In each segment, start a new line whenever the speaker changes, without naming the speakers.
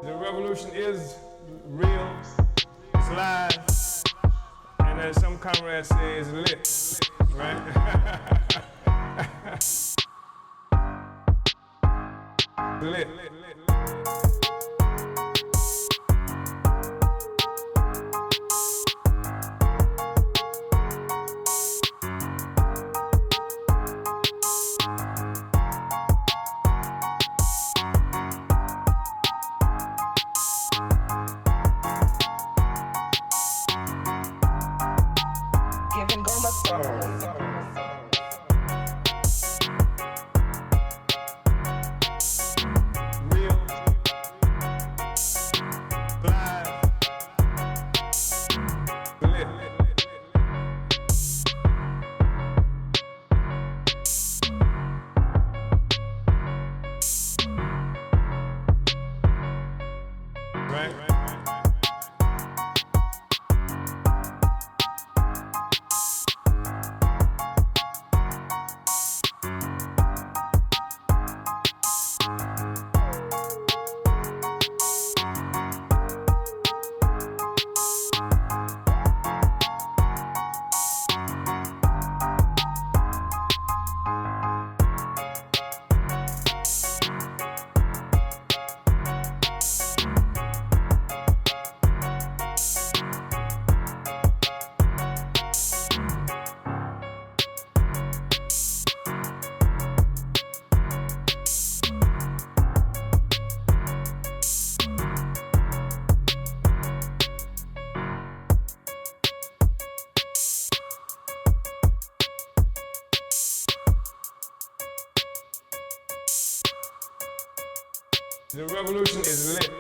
The revolution is real, it's live, and as some comrades say, it's lit, right? Lit.
Giving go my soul. The revolution is lit.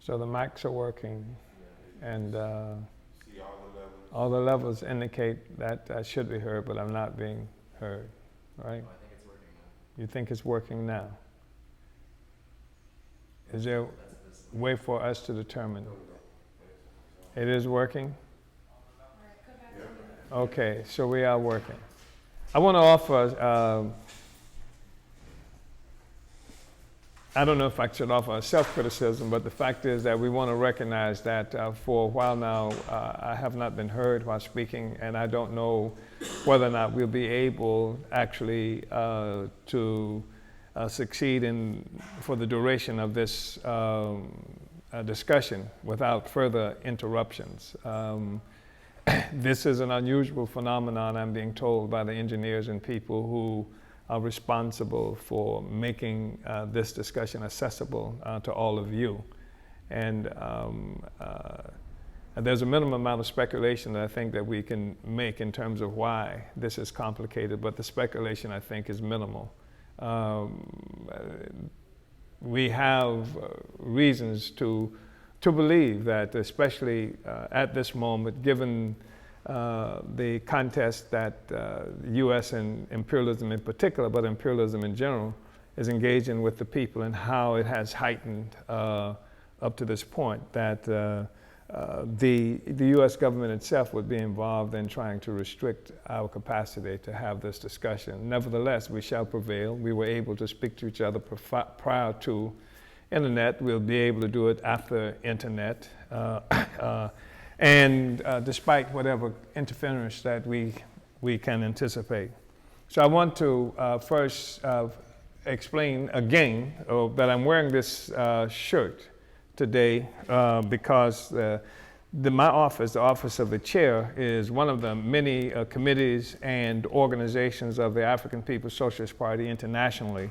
So the mics are working, and
See all the levels.
all the levels indicate that I should be heard, but I'm not being heard, right?
Oh, I think it's working now.
You think it's working now? Is there a
That's this.
way for us to determine? It is working? Okay, so we are working. I want to offer, I don't know if I should offer a self-criticism, but the fact is that we want to recognize that for a while now, I have not been heard while speaking, and I don't know whether or not we'll be able actually to succeed for the duration of this discussion without further interruptions. This is an unusual phenomenon, I'm being told, by the engineers and people who are responsible for making this discussion accessible to all of you. And there's a minimum amount of speculation that I think that we can make in terms of why this is complicated, but the speculation, I think, is minimal. We have reasons to believe that, especially at this moment, given the contest that the U.S. and imperialism in particular, but imperialism in general, is engaging with the people, and how it has heightened up to this point, that the U.S. government itself would be involved in trying to restrict our capacity to have this discussion. Nevertheless, we shall prevail. We were able to speak to each other prior to internet. We'll be able to do it after internet. And despite whatever interference that we can anticipate. So I want to first explain again that I'm wearing this shirt today because my office, the office of the chair, is one of the many committees and organizations of the African People's Socialist Party internationally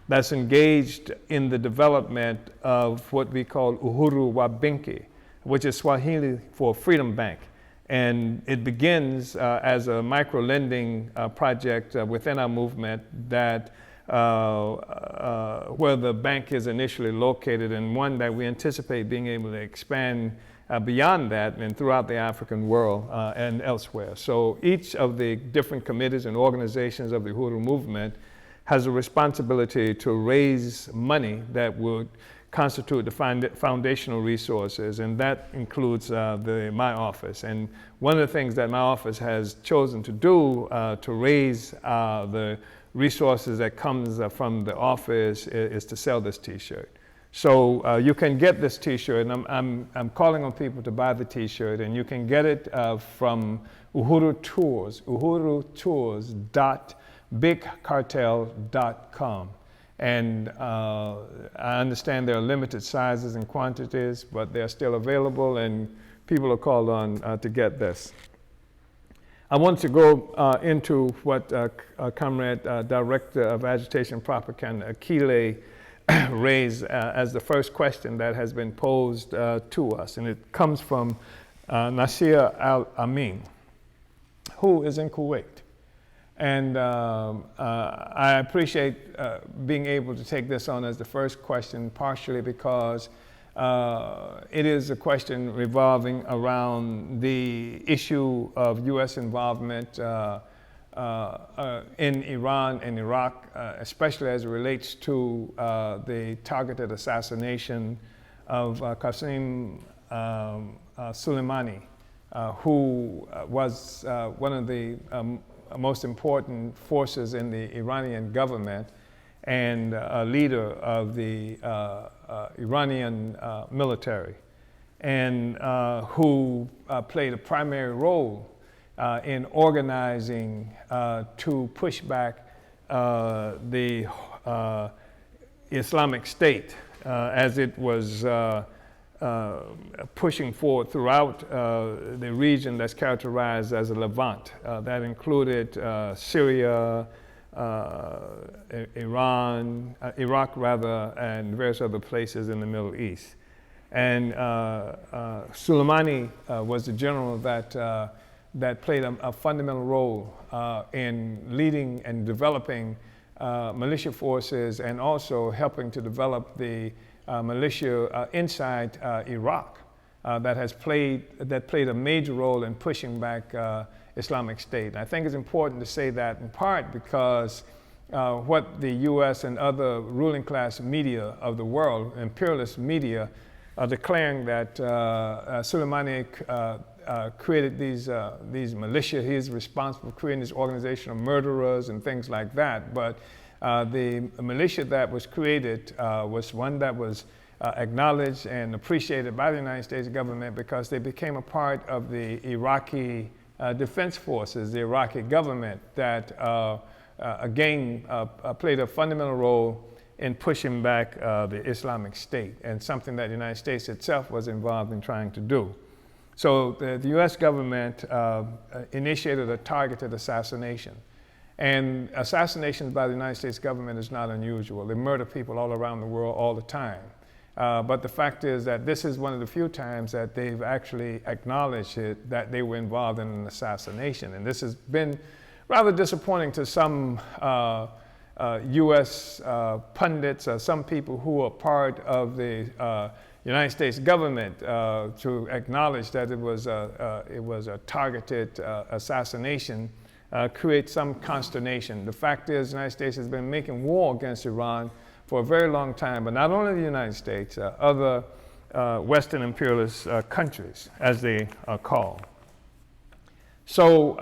that's engaged in the development of what we call Uhuru Wabinki, which is Swahili for Freedom Bank. And it begins as a micro-lending project within our movement that where the bank is initially located, and one that we anticipate being able to expand beyond that and throughout the African world and elsewhere. So each of the different committees and organizations of the Uhuru Movement has a responsibility to raise money that would constitute the foundational resources, and that includes my office. And one of the things that my office has chosen to do to raise the resources that comes from the office is to sell this T-shirt. So you can get this T-shirt, and I'm calling on people to buy the T-shirt, and you can get it from Uhuru Tours, uhurutours.bigcartel.com. And I understand there are limited sizes and quantities, but they're still available, and people are called on to get this. I want to go into what Comrade Director of Agitation Propaganda, Akile, raised as the first question that has been posed to us, and it comes from Nasir Al-Amin, who is in Kuwait. And I appreciate being able to take this on as the first question, partially because it is a question revolving around the issue of U.S. involvement in Iran and Iraq, especially as it relates to the targeted assassination of Qasem Soleimani, who was one of the most important forces in the Iranian government and a leader of the Iranian military, and who played a primary role in organizing to push back the Islamic State as it was pushing forward throughout the region that's characterized as a Levant. That included Syria, Iran, Iraq rather, and various other places in the Middle East. And Soleimani was the general that played a fundamental role in leading and developing militia forces, and also helping to develop the militia inside Iraq that played a major role in pushing back Islamic State. And I think it's important to say that in part because what the U.S. and other ruling class media of the world, imperialist media, are declaring that Soleimani created these militia. He is responsible for creating this organization of murderers and things like that. But the militia that was created was one that was acknowledged and appreciated by the United States government because they became a part of the Iraqi defense forces, the Iraqi government that again played a fundamental role in pushing back the Islamic State, and something that the United States itself was involved in trying to do. So the US government initiated a targeted assassination. And assassinations by the United States government is not unusual. They murder people all around the world all the time. But the fact is that this is one of the few times that they've actually acknowledged that they were involved in an assassination. And this has been rather disappointing to some U.S. pundits, some people who are part of the United States government to acknowledge that it was a targeted assassination creates some consternation. The fact is the United States has been making war against Iran for a very long time, but not only the United States, other Western imperialist countries, as they are called. So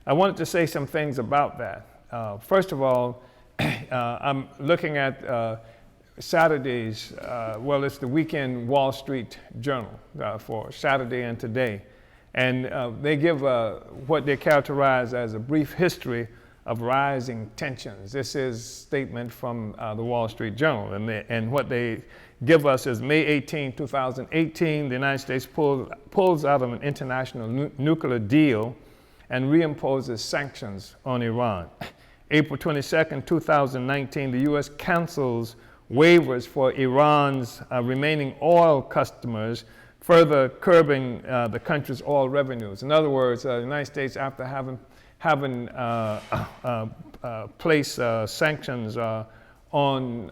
I wanted to say some things about that. First of all, I'm looking at Saturday's, well, it's the weekend Wall Street Journal for Saturday and today. And they give what they characterize as a brief history of rising tensions. This is a statement from the Wall Street Journal. And what they give us is May 18, 2018, the United States pulls out of an international nuclear deal and reimposes sanctions on Iran. April 22, 2019, the U.S. cancels waivers for Iran's remaining oil customers, further curbing the country's oil revenues. In other words, the United States, after having placed sanctions on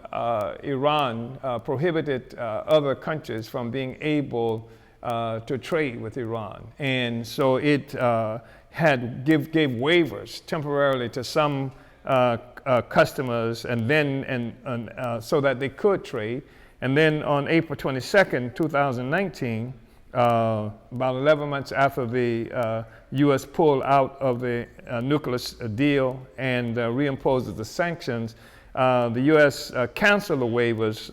Iran, prohibited other countries from being able to trade with Iran. And so it gave waivers temporarily to some customers, and then so that they could trade. And then on April 22nd, 2019, about 11 months after the U.S. pulled out of the nuclear deal and reimposes the sanctions, the U.S. canceled the waivers,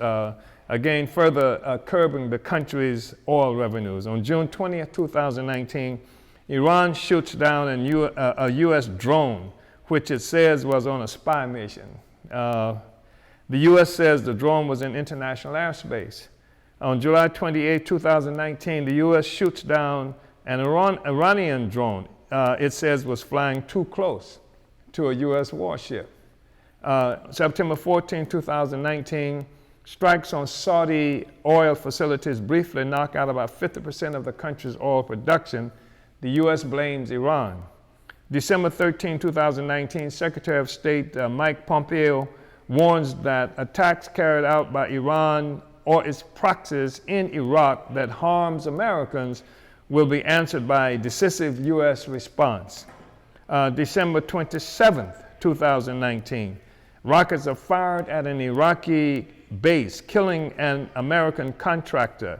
again further curbing the country's oil revenues. On June 20th, 2019, Iran shoots down a U.S. drone, which it says was on a spy mission. The U.S. says the drone was in international airspace. On July 28, 2019, the U.S. shoots down an Iranian drone it says was flying too close to a U.S. warship. September 14, 2019, strikes on Saudi oil facilities briefly knock out about 50% of the country's oil production. The U.S. blames Iran. December 13, 2019, Secretary of State Mike Pompeo warns that attacks carried out by Iran or its proxies in Iraq that harms Americans will be answered by a decisive U.S. response. December 27th, 2019, rockets are fired at an Iraqi base, killing an American contractor.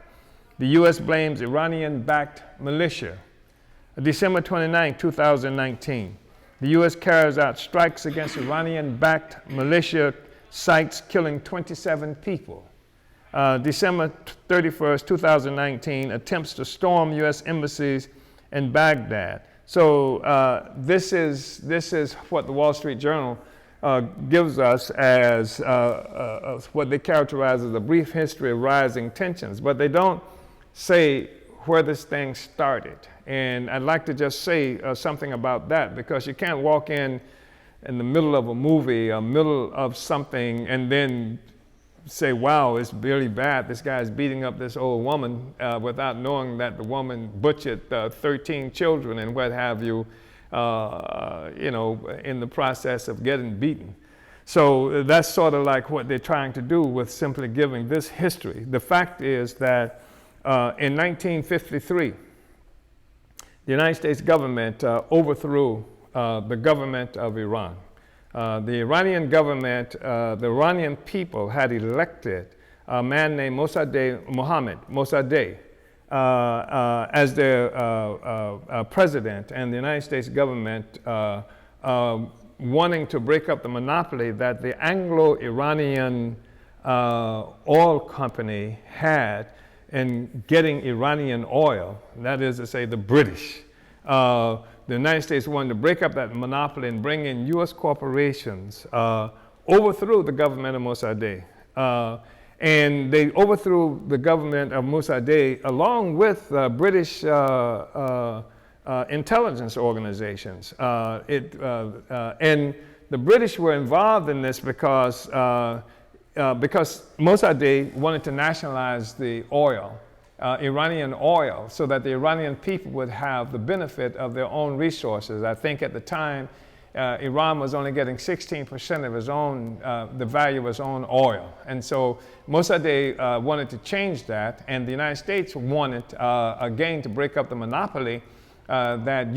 The U.S. blames Iranian-backed militia. December 29, 2019, the U.S. carries out strikes against Iranian-backed militia sites, killing 27 people. December 31st, 2019, attempts to storm U.S. embassies in Baghdad. So this is what the Wall Street Journal gives us as what they characterize as a brief history of rising tensions, but they don't say where this thing started. And I'd like to just say something about that, because you can't walk in the middle of a movie, middle of something, and then say, wow, it's really bad. This guy's beating up this old woman without knowing that the woman butchered 13 children and what have you, in the process of getting beaten. So that's sort of like what they're trying to do with simply giving this history. The fact is that in 1953, the United States government overthrew the government of Iran. The Iranian government, the Iranian people had elected a man named Mohammad Mossadegh as their president, and the United States government wanting to break up the monopoly that the Anglo-Iranian oil company had in getting Iranian oil, that is to say the British. The United States wanted to break up that monopoly and bring in U.S. corporations, overthrew the government of Mossadegh. And they overthrew the government of Mossadegh along with British intelligence organizations. And the British were involved in this because Mossadegh wanted to nationalize the oil, Iranian oil, so that the Iranian people would have the benefit of their own resources. I think at the time, Iran was only getting 16% of its own, the value of its own oil. And so Mossadegh wanted to change that, and the United States wanted, again, to break up the monopoly that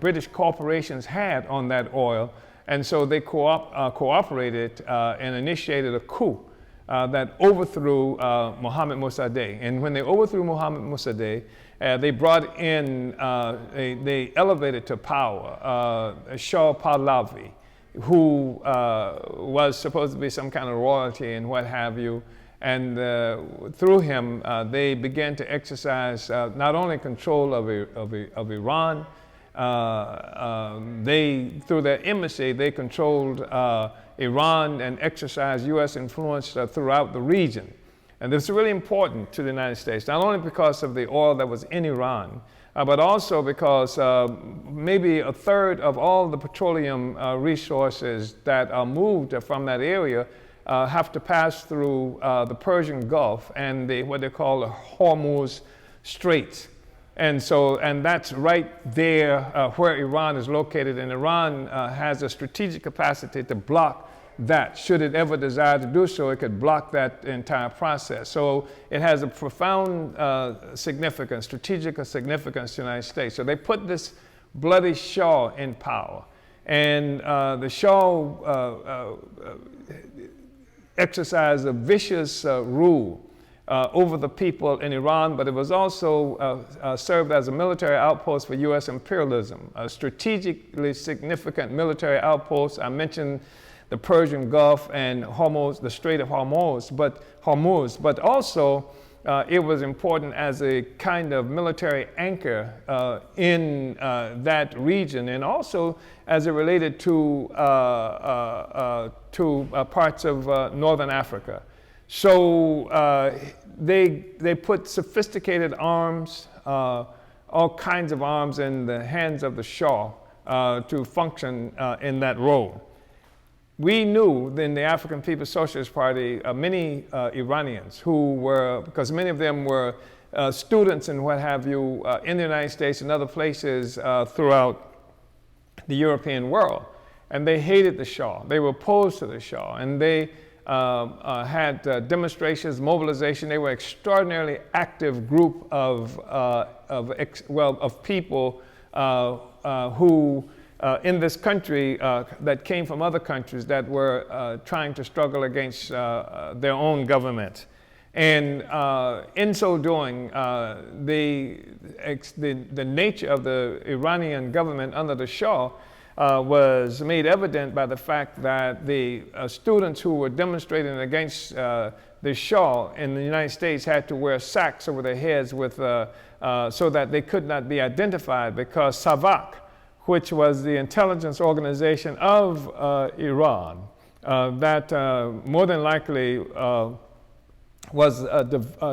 British corporations had on that oil. And so they cooperated and initiated a coup that overthrew Mohammad Mossadegh. And when they overthrew Mohammad Mossadegh, they brought in, they elevated to power Shah Pahlavi, who was supposed to be some kind of royalty and what have you. And through him, they began to exercise not only control of Iran, through their embassy, they controlled Iran and exercised U.S. influence throughout the region. And this is really important to the United States, not only because of the oil that was in Iran, but also because maybe a third of all the petroleum resources that are moved from that area have to pass through the Persian Gulf and what they call the Hormuz Straits. And that's right there where Iran is located, and Iran has a strategic capacity to block that. Should it ever desire to do so, it could block that entire process. So it has a profound significance, strategic significance to the United States. So they put this bloody Shah in power, and the Shah exercised a vicious rule over the people in Iran, but it was also served as a military outpost for U.S. imperialism, a strategically significant military outpost. I mentioned the Persian Gulf and Hormuz, the Strait of Hormuz, but also it was important as a kind of military anchor in that region, and also as it related to parts of northern Africa. So they put sophisticated arms, all kinds of arms in the hands of the Shah to function in that role. We knew in the African People's Socialist Party many Iranians who were, because many of them were students and what have you in the United States and other places throughout the European world. And they hated the Shah. They were opposed to the Shah. And they had demonstrations, mobilization. They were an extraordinarily active group of people who in this country that came from other countries that were trying to struggle against their own government. And in so doing, the nature of the Iranian government under the Shah was made evident by the fact that the students who were demonstrating against the Shah in the United States had to wear sacks over their heads with, so that they could not be identified, because SAVAK, which was the intelligence organization of Iran, that more than likely was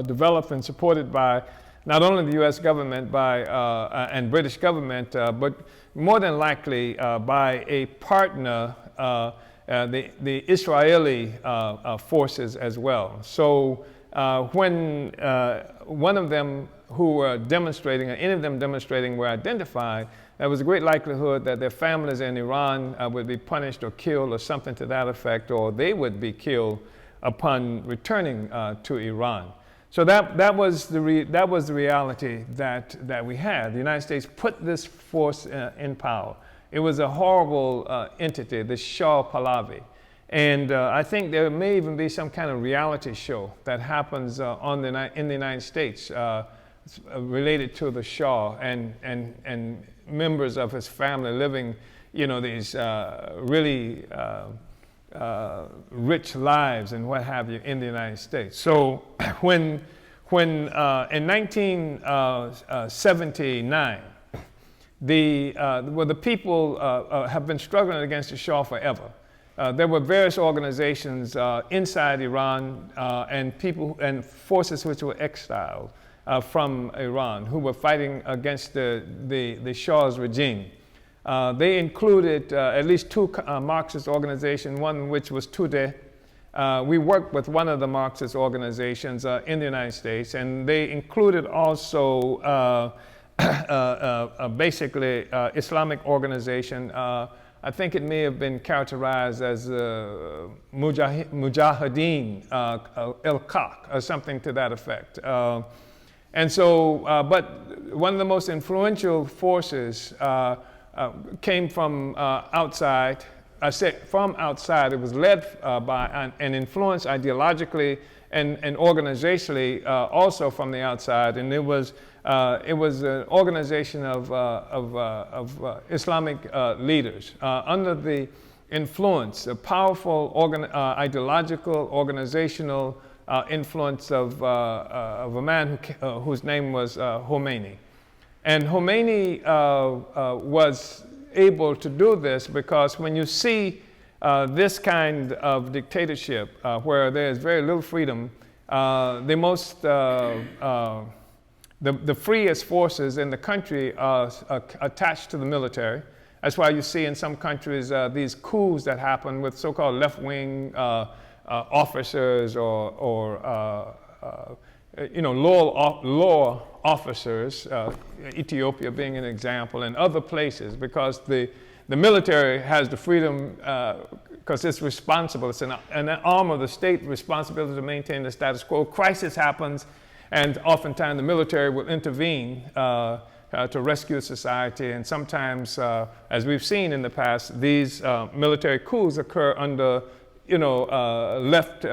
developed and supported by not only the U.S. government and British government, but more than likely by a partner, the Israeli forces as well. So when one of them who were demonstrating, or any of them demonstrating, were identified, there was a great likelihood that their families in Iran would be punished or killed or something to that effect, or they would be killed upon returning to Iran. So that was the reality that we had. The United States put this force in power. It was a horrible entity, the Shah Pahlavi. And I think there may even be some kind of reality show that happens in the United States related to the Shah and members of his family living, these really rich lives and what have you in the United States. So when in 1979, the people have been struggling against the Shah forever. There were various organizations inside Iran and people and forces which were exiled from Iran who were fighting against the Shah's regime. They included at least two Marxist organizations, one which was Tudeh. We worked with one of the Marxist organizations in the United States, and they included also basically Islamic organization. I think it may have been characterized as Mujahideen al-Kaq or something to that effect. And so, but one of the most influential forces came from outside. I said from outside. It was led by and influenced ideologically and organizationally also from the outside. And it was an organization of Islamic leaders under the influence, a powerful ideological, organizational influence of a man whose name was Khomeini. And Khomeini was able to do this because when you see this kind of dictatorship where there is very little freedom, the freest forces in the country are attached to the military. That's why you see in some countries these coups that happen with so-called left-wing officers or lower officers, Ethiopia being an example, and other places, because the military has the freedom because it's responsible. It's an arm of the state responsibility to maintain the status quo. Crisis happens, and oftentimes the military will intervene to rescue society. And sometimes, as we've seen in the past, these military coups occur under, left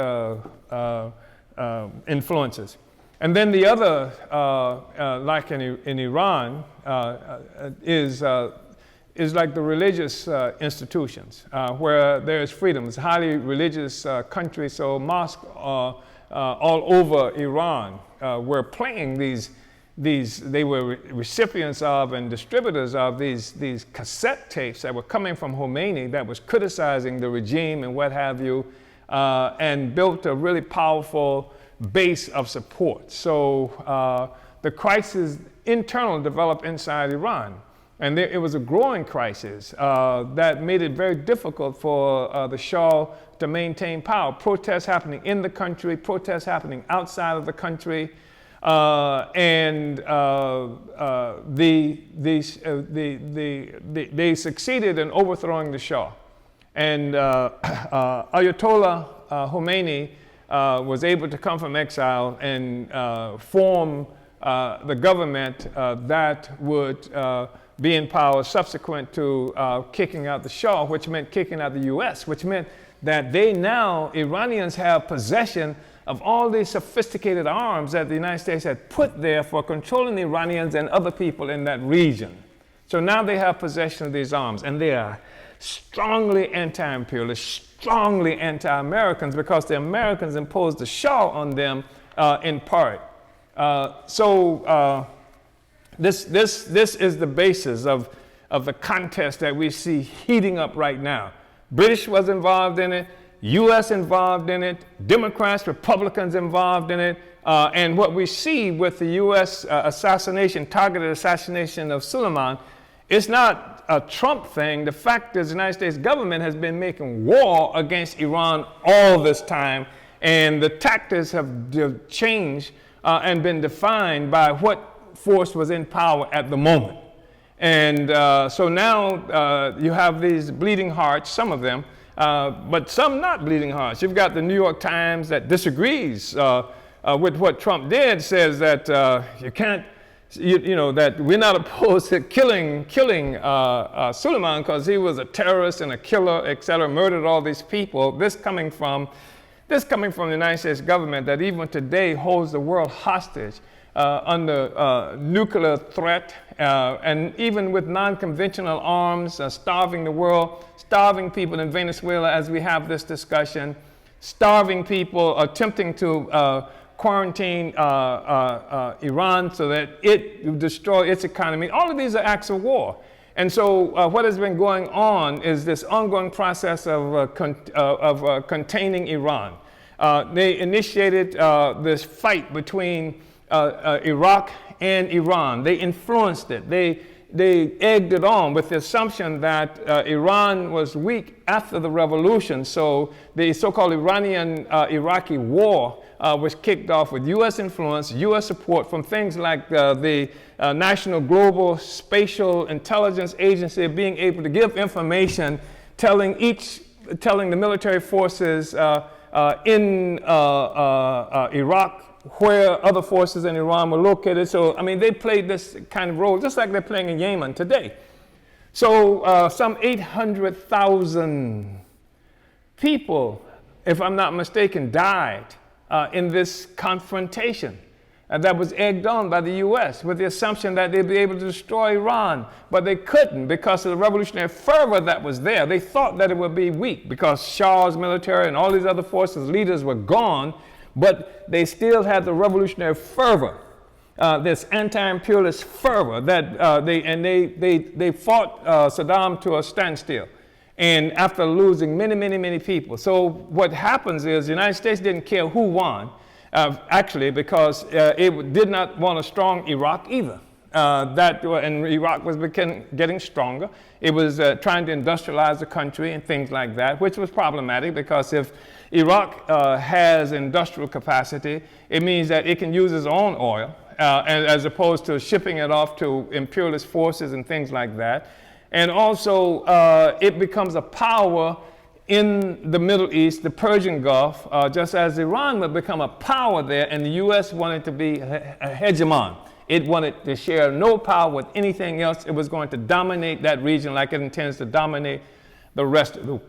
influences. And then the other, like in Iran, is like the religious institutions, where there is freedom. It's a highly religious country, so mosques all over Iran were playing they were recipients of and distributors of these cassette tapes that were coming from Khomeini that was criticizing the regime and what have you, and built a really powerful base of support. So the crisis internal developed inside Iran. And it was a growing crisis that made it very difficult for the Shah to maintain power. Protests happening in the country, protests happening outside of the country, and they succeeded in overthrowing the Shah. And Ayatollah Khomeini was able to come from exile and form the government that would be in power subsequent to kicking out the Shah, which meant kicking out the US, which meant that Iranians have possession of all these sophisticated arms that the United States had put there for controlling the Iranians and other people in that region. So now they have possession of these arms, and they are strongly anti-imperialist, strongly anti-Americans, because the Americans imposed the Shah on them in part. This is the basis of the contest that we see heating up right now. British was involved in it, US involved in it, Democrats, Republicans involved in it, and what we see with the US targeted assassination of Suleiman, it's not a Trump thing. The fact is the United States government has been making war against Iran all this time, and the tactics have changed and been defined by what force was in power at the moment. And so now you have these bleeding hearts, some of them, but some not bleeding hearts. You've got the New York Times that disagrees with what Trump did, says that you can't, that we're not opposed to killing Suleiman because he was a terrorist and a killer, et cetera, murdered all these people. This coming from the United States government that even today holds the world hostage under nuclear threat and even with non-conventional arms, starving the world, starving people in Venezuela as we have this discussion, starving people, attempting to quarantine Iran so that it will destroy its economy. All of these are acts of war. And so what has been going on is this ongoing process of containing Iran. They initiated this fight between Iraq and Iran. They influenced it. They egged it on with the assumption that Iran was weak after the revolution. So the so-called Iranian-Iraqi war was kicked off with U.S. influence, U.S. support from things like the National Global Spatial Intelligence Agency being able to give information telling the military forces in Iraq where other forces in Iran were located. So, I mean, they played this kind of role, just like they're playing in Yemen today. So, some 800,000 people, if I'm not mistaken, died in this confrontation that was egged on by the U.S. with the assumption that they'd be able to destroy Iran. But they couldn't because of the revolutionary fervor that was there. They thought that it would be weak because Shah's military and all these other forces, leaders were gone, but they still had the revolutionary fervor, this anti-imperialist fervor that they fought Saddam to a standstill. And after losing many people. So what happens is the United States didn't care who won, actually, because it did not want a strong Iraq either. And Iraq was getting stronger. It was trying to industrialize the country and things like that, which was problematic because if Iraq has industrial capacity, it means that it can use its own oil, as opposed to shipping it off to imperialist forces and things like that. And also, it becomes a power in the Middle East, the Persian Gulf, just as Iran would become a power there, and the U.S. wanted to be a hegemon. It wanted to share no power with anything else. It was going to dominate that region like it intends to dominate the rest of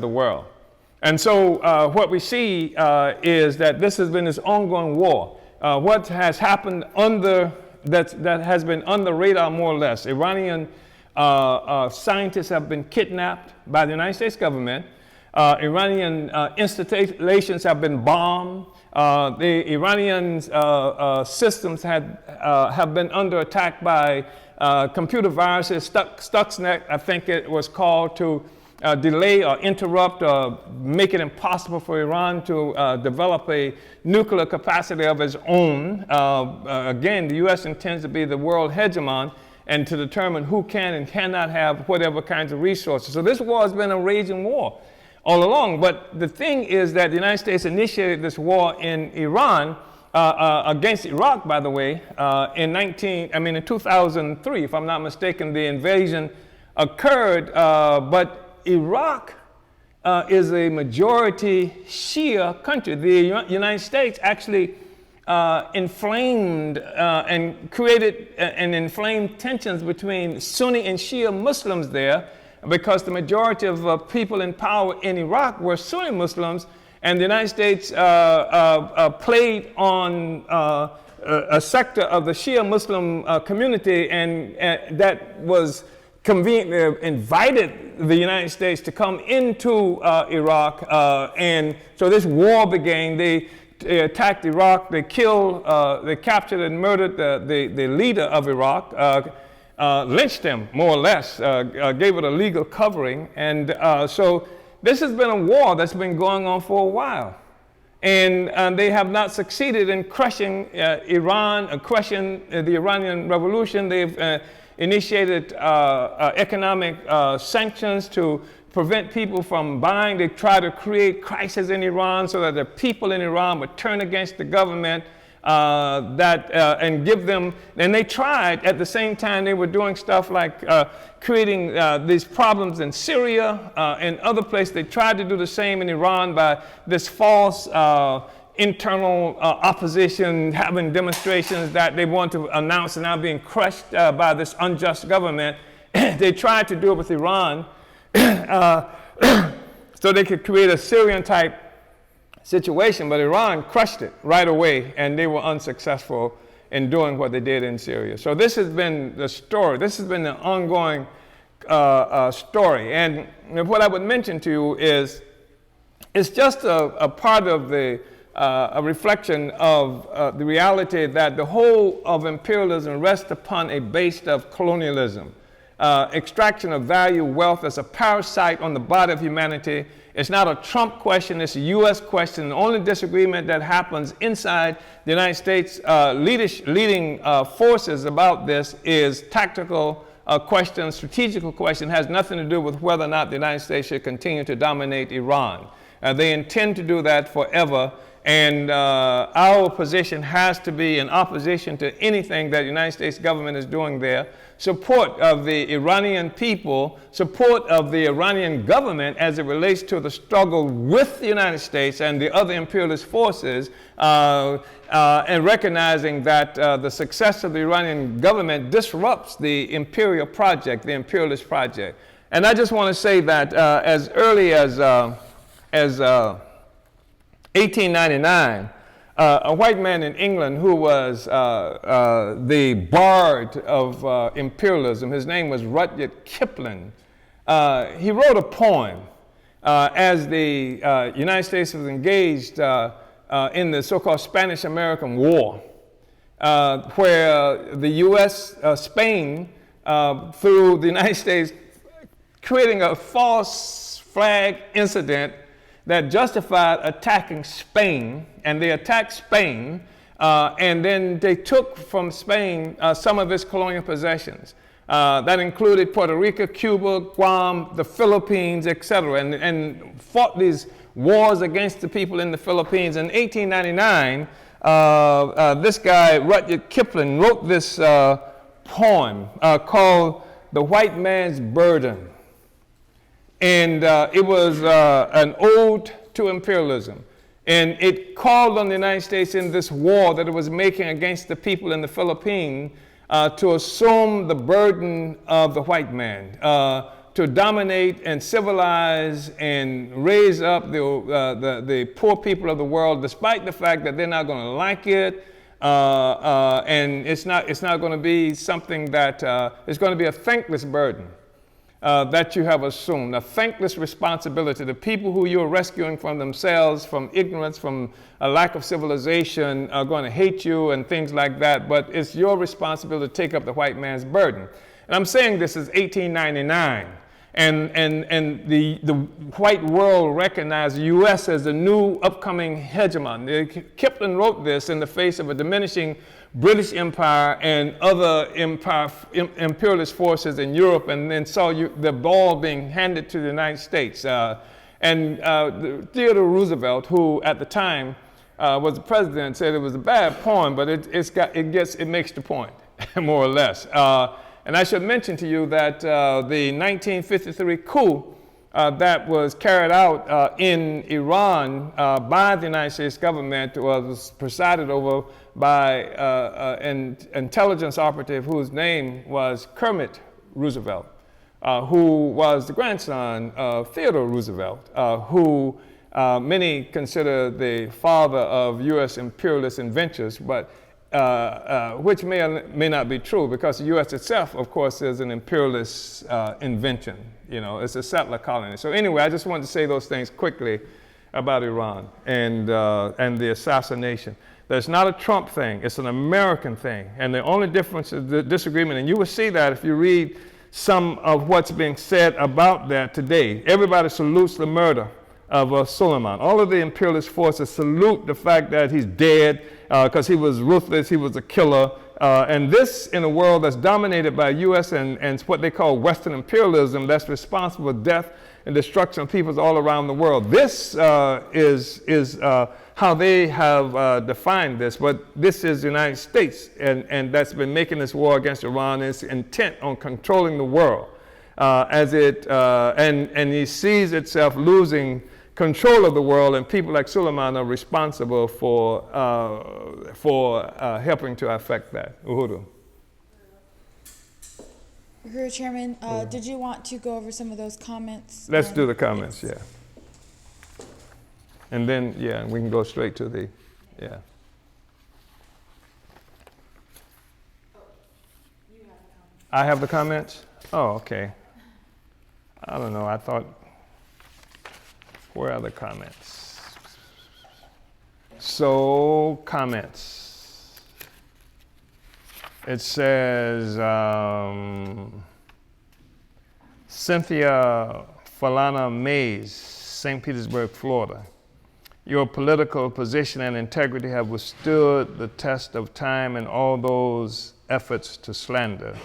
the world. And so what we see is that this has been this ongoing war. What has happened that has been on the radar more or less, Iranian scientists have been kidnapped by the United States government. Iranian installations have been bombed. The Iranian systems have been under attack by computer viruses. Stuxnet, I think it was called, to delay or interrupt or make it impossible for Iran to develop a nuclear capacity of its own. Again, the U.S. intends to be the world hegemon and to determine who can and cannot have whatever kinds of resources. So this war has been a raging war all along. But the thing is that the United States initiated this war in Iran against Iraq, by the way, in 2003, if I'm not mistaken. The invasion occurred, but Iraq is a majority Shia country. The United States actually inflamed and created and inflamed tensions between Sunni and Shia Muslims there, because the majority of people in power in Iraq were Sunni Muslims, and the United States played on a sector of the Shia Muslim community, and that was invited the United States to come into Iraq, and so this war began. They attacked Iraq. They killed, they captured and murdered the leader of Iraq, lynched him more or less, gave it a legal covering, and so this has been a war that's been going on for a while, and they have not succeeded in crushing Iran, crushing the Iranian Revolution. They've initiated economic sanctions to prevent people from buying. They try to create crisis in Iran so that the people in Iran would turn against the government. and give them, and they tried at the same time they were doing stuff like creating these problems in Syria and other places. They tried to do the same in Iran by this false internal opposition, having demonstrations that they want to announce are now being crushed by this unjust government. They tried to do it with Iran so they could create a Syrian-type situation, but Iran crushed it right away, and they were unsuccessful in doing what they did in Syria. So this has been the story. This has been the ongoing story. And what I would mention to you is it's just a part of the a reflection of the reality that the whole of imperialism rests upon a base of colonialism. Extraction of value, wealth as a parasite on the body of humanity. It's not a Trump question, it's a U.S. question. The only disagreement that happens inside the United States leading forces about this is tactical question, strategical question, has nothing to do with whether or not the United States should continue to dominate Iran. They intend to do that forever. And our position has to be in opposition to anything that the United States government is doing there. Support of the Iranian people, support of the Iranian government as it relates to the struggle with the United States and the other imperialist forces, and recognizing that the success of the Iranian government disrupts the imperial project, the imperialist project. And I just want to say that as early as 1899, a white man in England who was the bard of imperialism, his name was Rudyard Kipling, he wrote a poem as the United States was engaged in the so-called Spanish-American War, where the U.S., Spain, through the United States, creating a false flag incident that justified attacking Spain, and they attacked Spain, and then they took from Spain some of its colonial possessions. That included Puerto Rico, Cuba, Guam, the Philippines, etc., and fought these wars against the people in the Philippines. In 1899, this guy, Rudyard Kipling, wrote this poem called The White Man's Burden. And it was an ode to imperialism. And it called on the United States in this war that it was making against the people in the Philippines to assume the burden of the white man, to dominate and civilize and raise up the poor people of the world, despite the fact that they're not going to like it. And it's not going to be something that it's going to be a thankless burden. That you have assumed, a thankless responsibility. The people who you're rescuing from themselves, from ignorance, from a lack of civilization, are going to hate you and things like that, but it's your responsibility to take up the white man's burden. And I'm saying this is 1899, and the white world recognized the U.S. as the new upcoming hegemon. Kipling wrote this in the face of a diminishing British Empire and other imperialist forces in Europe, and then saw the ball being handed to the United States. Theodore Roosevelt, who at the time was the president, said it was a bad poem, but it makes the point, more or less. And I should mention to you that the 1953 coup that was carried out in Iran by the United States government was presided over by an intelligence operative whose name was Kermit Roosevelt, who was the grandson of Theodore Roosevelt, who many consider the father of U.S. imperialist inventions, but which may or may not be true, because the U.S. itself, of course, is an imperialist invention. You know, it's a settler colony. So anyway, I just wanted to say those things quickly about Iran and the assassination. That's not a Trump thing. It's an American thing. And the only difference is the disagreement. And you will see that if you read some of what's being said about that today. Everybody salutes the murder of Suleiman. All of the imperialist forces salute the fact that he's dead because he was ruthless, he was a killer. And this, in a world that's dominated by U.S. and what they call Western imperialism, that's responsible for death and destruction of peoples all around the world. This is how they have defined this, but this is the United States, and that's been making this war against Iran. It's intent on controlling the world, and he sees itself losing control of the world, and people like Suleiman are responsible for helping to affect that. Uhuru.
Uhuru, Chairman, did you want to go over some of those comments?
Let's do the comments, yeah. And then, yeah, we can go straight to the, yeah. I have the comments? Oh, okay. I don't know, I thought, where are the comments? So, comments. It says, Cynthia Falana Mays, St. Petersburg, Florida. Your political position and integrity have withstood the test of time and all those efforts to slander.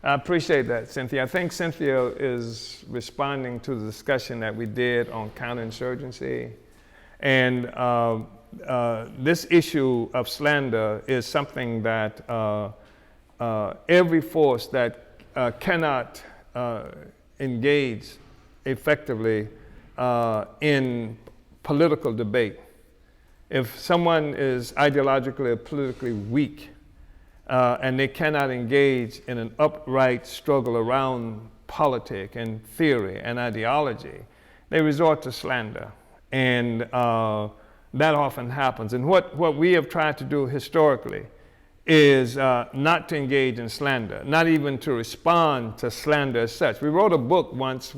I appreciate that, Cynthia. I think Cynthia is responding to the discussion that we did on counterinsurgency. And this issue of slander is something that every force that cannot engage effectively in political debate. If someone is ideologically or politically weak and they cannot engage in an upright struggle around politics and theory and ideology, they resort to slander. And that often happens. And what we have tried to do historically is not to engage in slander, not even to respond to slander as such. We wrote a book once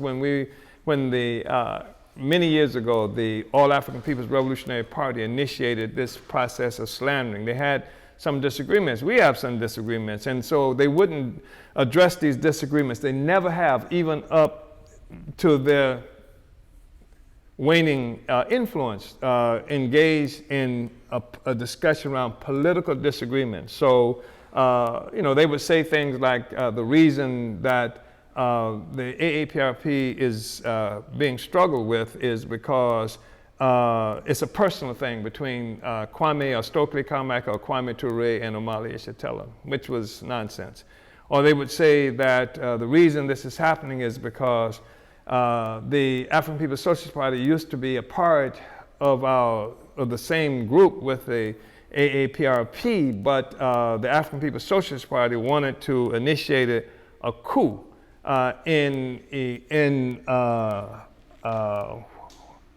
many years ago, the All African People's Revolutionary Party initiated this process of slandering. They had some disagreements. We have some disagreements. And so they wouldn't address these disagreements. They never have, even up to their waning influence, engaged in a discussion around political disagreements. So, they would say things like the reason that the AAPRP is being struggled with is because it's a personal thing between Kwame or Stokely Carmichael or Kwame Ture and Omali Yeshitela, which was nonsense. Or they would say that the reason this is happening is because the African People's Socialist Party used to be a part of the same group with the AAPRP, but the African People's Socialist Party wanted to initiate a coup in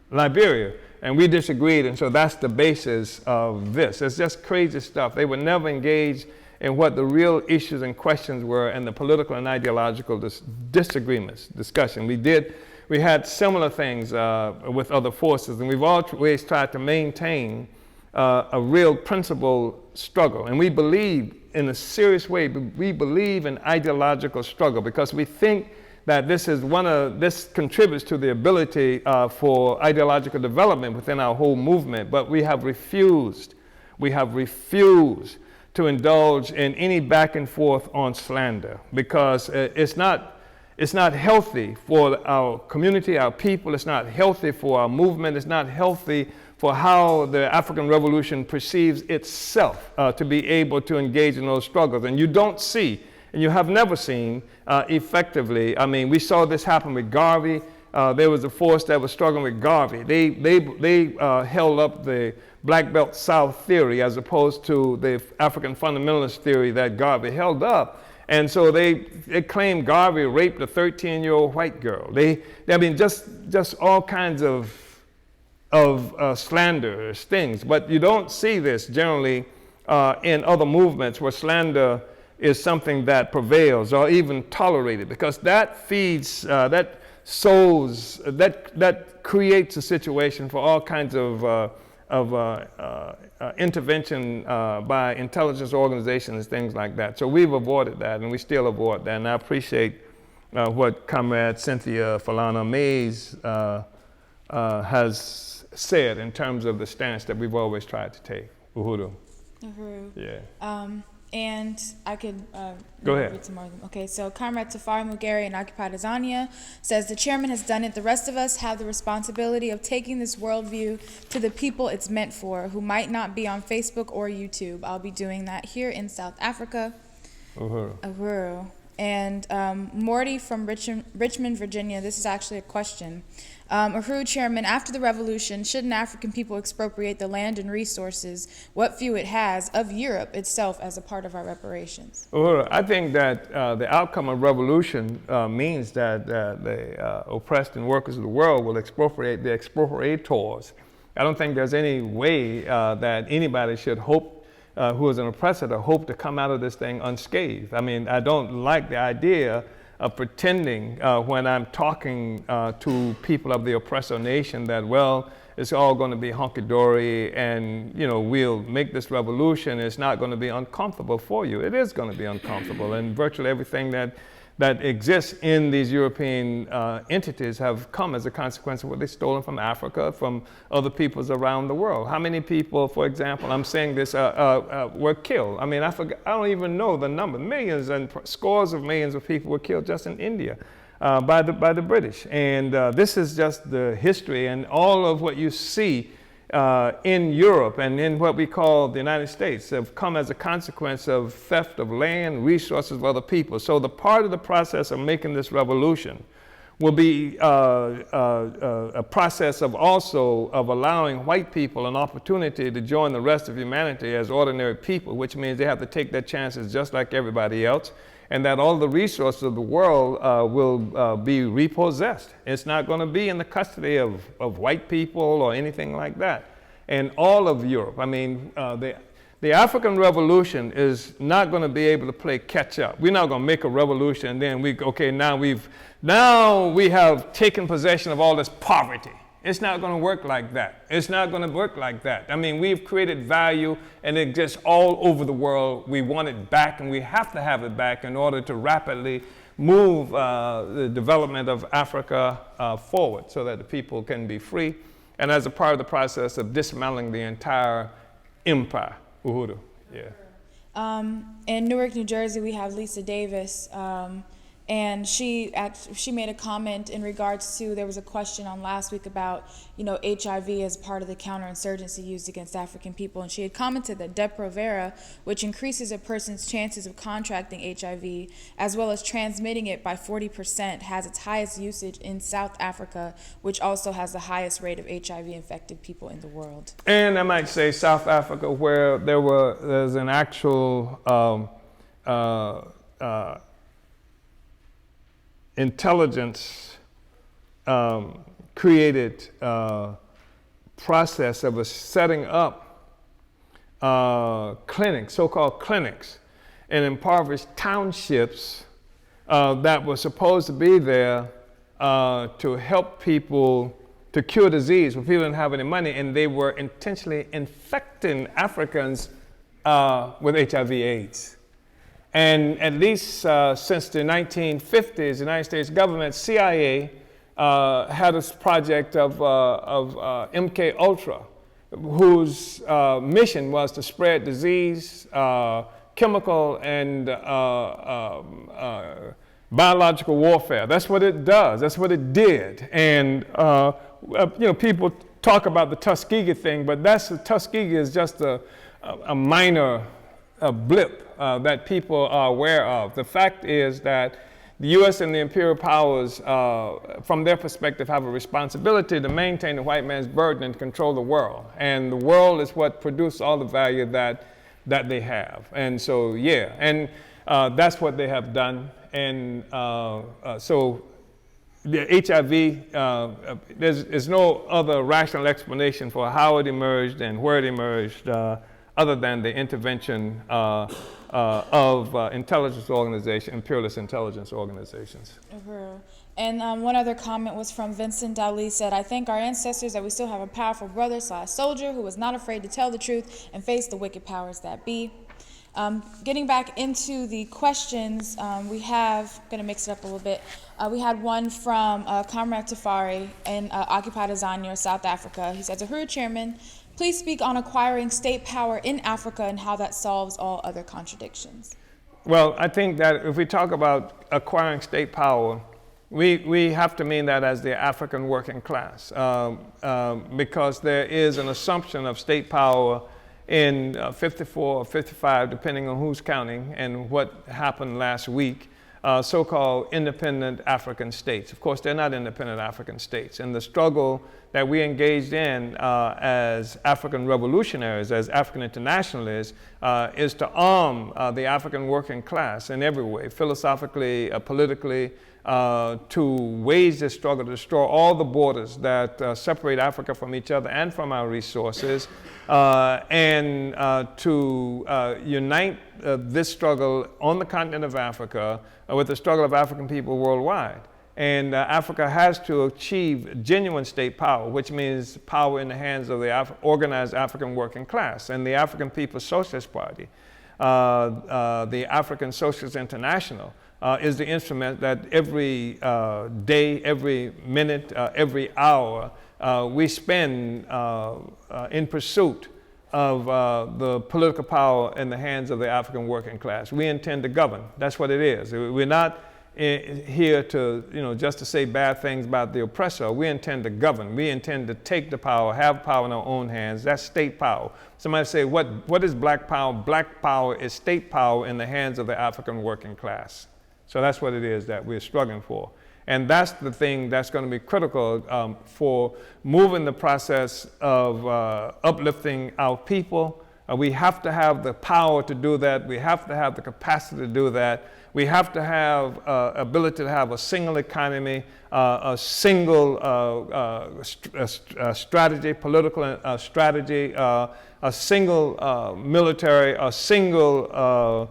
Liberia, and we disagreed, and so that's the basis of this. It's just crazy stuff. They would never engage in what the real issues and questions were and the political and ideological discussion. We had similar things with other forces, and we've always tried to maintain a real principle struggle. And we believe, in a serious way, we believe in ideological struggle because we think that this contributes to the ability for ideological development within our whole movement. But we have refused to indulge in any back and forth on slander because it's not healthy for our community, our people. It's not healthy for our movement. It's not healthy for how the African Revolution perceives itself to be able to engage in those struggles. And you don't see, and you have never seen effectively. I mean, we saw this happen with Garvey. There was a force that was struggling with Garvey. They held up the Black Belt South theory as opposed to the African fundamentalist theory that Garvey held up. And so they claimed Garvey raped a 13-year-old white girl. Just all kinds of slanderous things. But you don't see this generally in other movements where slander is something that prevails or even tolerated, because that feeds, that creates a situation for all kinds of intervention by intelligence organizations, things like that. So we've avoided that, and we still avoid that. And I appreciate what Comrade Cynthia Falana Mays has said in terms of the stance that we've always tried to take. Uhuru.
Uhuru.
Yeah.
And I could
Go ahead.
read some more of them. Okay, so Comrade Tafari Mugari in Occupied Azania says, the chairman has done it. The rest of us have the responsibility of taking this worldview to the people it's meant for, who might not be on Facebook or YouTube. I'll be doing that here in South Africa. Uhuru. And Morty from Richmond, Virginia, this is actually a question. Uhuru Chairman, after the revolution, shouldn't African people expropriate the land and resources, what few it has, of Europe itself as a part of our reparations?
Uhuru, I think that the outcome of revolution means that the oppressed and workers of the world will expropriate the expropriators. I don't think there's any way that anybody should hope who is an oppressor to hope to come out of this thing unscathed. I mean, I don't like the idea of pretending when I'm talking to people of the oppressor nation that, well, it's all going to be hunky-dory and, you know, we'll make this revolution. It's not going to be uncomfortable for you. It is going to be uncomfortable, and virtually everything that exists in these European entities have come as a consequence of what they've stolen from Africa, from other peoples around the world. How many people, for example, I'm saying this, were killed? I mean, I don't even know the number. Millions and scores of millions of people were killed just in India by the British. And this is just the history, and all of what you see in Europe and in what we call the United States have come as a consequence of theft of land, resources of other people. So the part of the process of making this revolution will be a process of also of allowing white people an opportunity to join the rest of humanity as ordinary people, which means they have to take their chances just like everybody else, and that all the resources of the world will be repossessed. It's not going to be in the custody of white people or anything like that. And all of Europe, I mean, the African Revolution is not going to be able to play catch up. We're not going to make a revolution and then now we have taken possession of all this poverty. It's not going to work like that. It's not going to work like that. I mean, we've created value and it exists all over the world. We want it back, and we have to have it back in order to rapidly move the development of Africa forward so that the people can be free, and as a part of the process of dismantling the entire empire. Uhuru, yeah.
In Newark, New Jersey, we have Lisa Davis. And she made a comment in regards to, there was a question on last week about, you know, HIV as part of the counterinsurgency used against African people. And she had commented that Depo-Provera, which increases a person's chances of contracting HIV, as well as transmitting it by 40%, has its highest usage in South Africa, which also has the highest rate of HIV-infected people in the world.
And I might say South Africa, where there's an actual intelligence created process of setting up clinics, so-called clinics, in impoverished townships that were supposed to be there to help people to cure disease when people didn't have any money, and they were intentionally infecting Africans with HIV/AIDS. And at least since the 1950s, the United States government, CIA, had this project of MK Ultra, whose mission was to spread disease, chemical and biological warfare. That's what it does. That's what it did. And people talk about the Tuskegee thing, but Tuskegee is just a minor blip that people are aware of. The fact is that the U.S. and the imperial powers, from their perspective, have a responsibility to maintain the white man's burden and control the world. And the world is what produces all the value that they have. And so, yeah, and that's what they have done. And so the HIV, there's no other rational explanation for how it emerged and where it emerged other than the intervention of intelligence organizations, imperialist intelligence organizations.
And one other comment was from Vincent Dali, said, I thank our ancestors that we still have a powerful brother/soldier who was not afraid to tell the truth and face the wicked powers that be. Getting back into the questions, we have, going to mix it up a little bit. We had one from Comrade Tafari in occupied Azania, South Africa. He says, Uhuru Chairman, please speak on acquiring state power in Africa and how that solves all other contradictions.
Well, I think that if we talk about acquiring state power, we have to mean that as the African working class, because there is an assumption of state power in 54 or 55, depending on who's counting, and what happened last week, so-called independent African states. Of course, they're not independent African states. And the struggle that we engaged in as African revolutionaries, as African internationalists, is to arm the African working class in every way, philosophically, politically, to wage this struggle to destroy all the borders that separate Africa from each other and from our resources, and to unite this struggle on the continent of Africa with the struggle of African people worldwide. And Africa has to achieve genuine state power, which means power in the hands of the organized African working class and the African People's Socialist Party. The African Socialist International is the instrument that every day, every minute, every hour we spend in pursuit of the political power in the hands of the African working class. We intend to govern. That's what it is. We're not here to, just to say bad things about the oppressor. We intend to govern. We intend to take the power, have power in our own hands. That's state power. Somebody say, what is black power? Black power is state power in the hands of the African working class. So that's what it is that we're struggling for. And that's the thing that's going to be critical for moving the process of uplifting our people. We have to have the power to do that. We have to have the capacity to do that. We have to have ability to have a single economy, a single strategy, political strategy, a single military, a single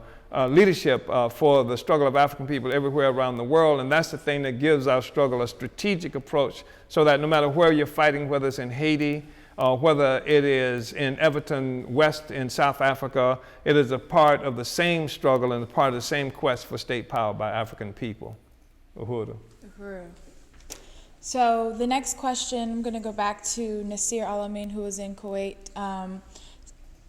leadership for the struggle of African people everywhere around the world. And that's the thing that gives our struggle a strategic approach, so that no matter where you're fighting, whether it's in Haiti, whether it is in Everton West in South Africa, it is a part of the same struggle and a part of the same quest for state power by African people. Uhuru.
Uhuru. So the next question, I'm going to go back to Nasir Alamin, who was in Kuwait.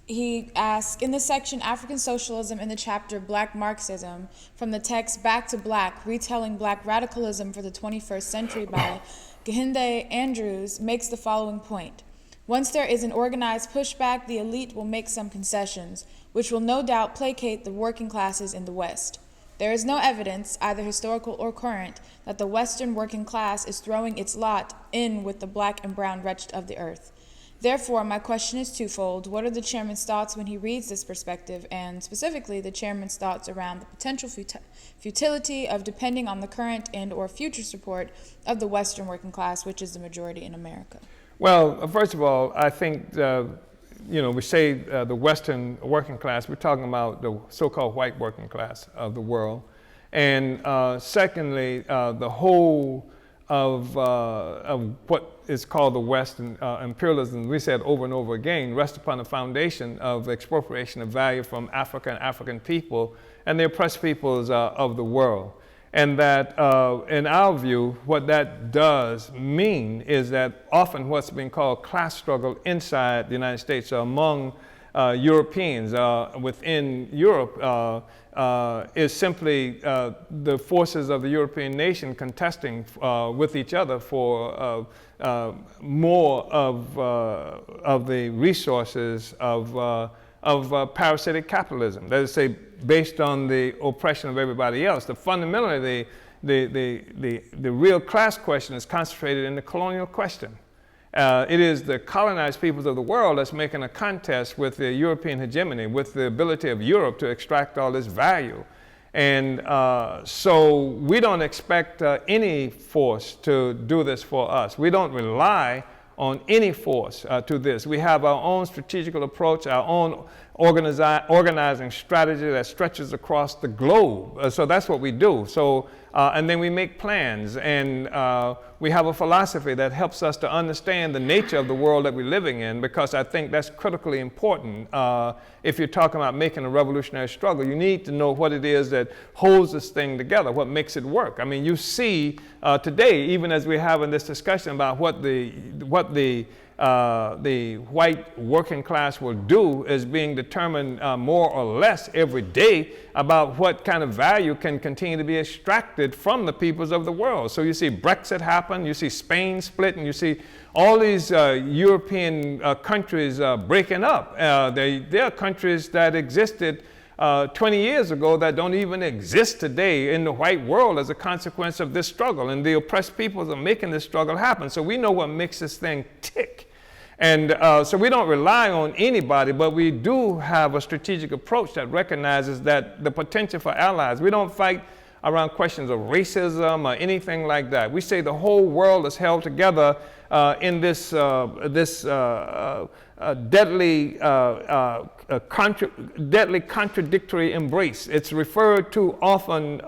He asked, in the section African Socialism in the chapter Black Marxism, from the text Back to Black, Retelling Black Radicalism for the 21st Century by Gahinde Andrews, makes the following point. Once there is an organized pushback, the elite will make some concessions, which will no doubt placate the working classes in the West. There is no evidence, either historical or current, that the Western working class is throwing its lot in with the black and brown wretched of the earth. Therefore, my question is twofold. What are the chairman's thoughts when he reads this perspective, and specifically the chairman's thoughts around the potential futility of depending on the current and or future support of the Western working class, which is the majority in America?
Well, first of all, I think, we say the Western working class, we're talking about the so-called white working class of the world. And secondly, the whole of what is called the Western imperialism, we said over and over again, rests upon the foundation of expropriation of value from Africa and African people and the oppressed peoples of the world. And that, in our view, what that does mean is that often what's been called class struggle inside the United States among Europeans within Europe is simply the forces of the European nation contesting with each other for more of the resources of parasitic capitalism. That is to say, based on the oppression of everybody else. Fundamentally, the real class question is concentrated in the colonial question. It is the colonized peoples of the world that's making a contest with the European hegemony, with the ability of Europe to extract all this value. And so we don't expect any force to do this for us. We don't rely on any force to this. We have our own strategical approach, our own organizing strategy that stretches across the globe. So that's what we do. So, and then we make plans, and we have a philosophy that helps us to understand the nature of the world that we're living in, because I think that's critically important. If you're talking about making a revolutionary struggle, you need to know what it is that holds this thing together, what makes it work. I mean, you see today, even as we're having this discussion about what the white working class will do is being determined more or less every day about what kind of value can continue to be extracted from the peoples of the world. So you see Brexit happen, you see Spain split, and you see all these European countries breaking up. There are countries that existed 20 years ago that don't even exist today in the white world as a consequence of this struggle, and the oppressed peoples are making this struggle happen. So we know what makes this thing tick. And so we don't rely on anybody, but we do have a strategic approach that recognizes that the potential for allies. We don't fight around questions of racism or anything like that. We say the whole world is held together in this deadly contradictory embrace. It's referred to often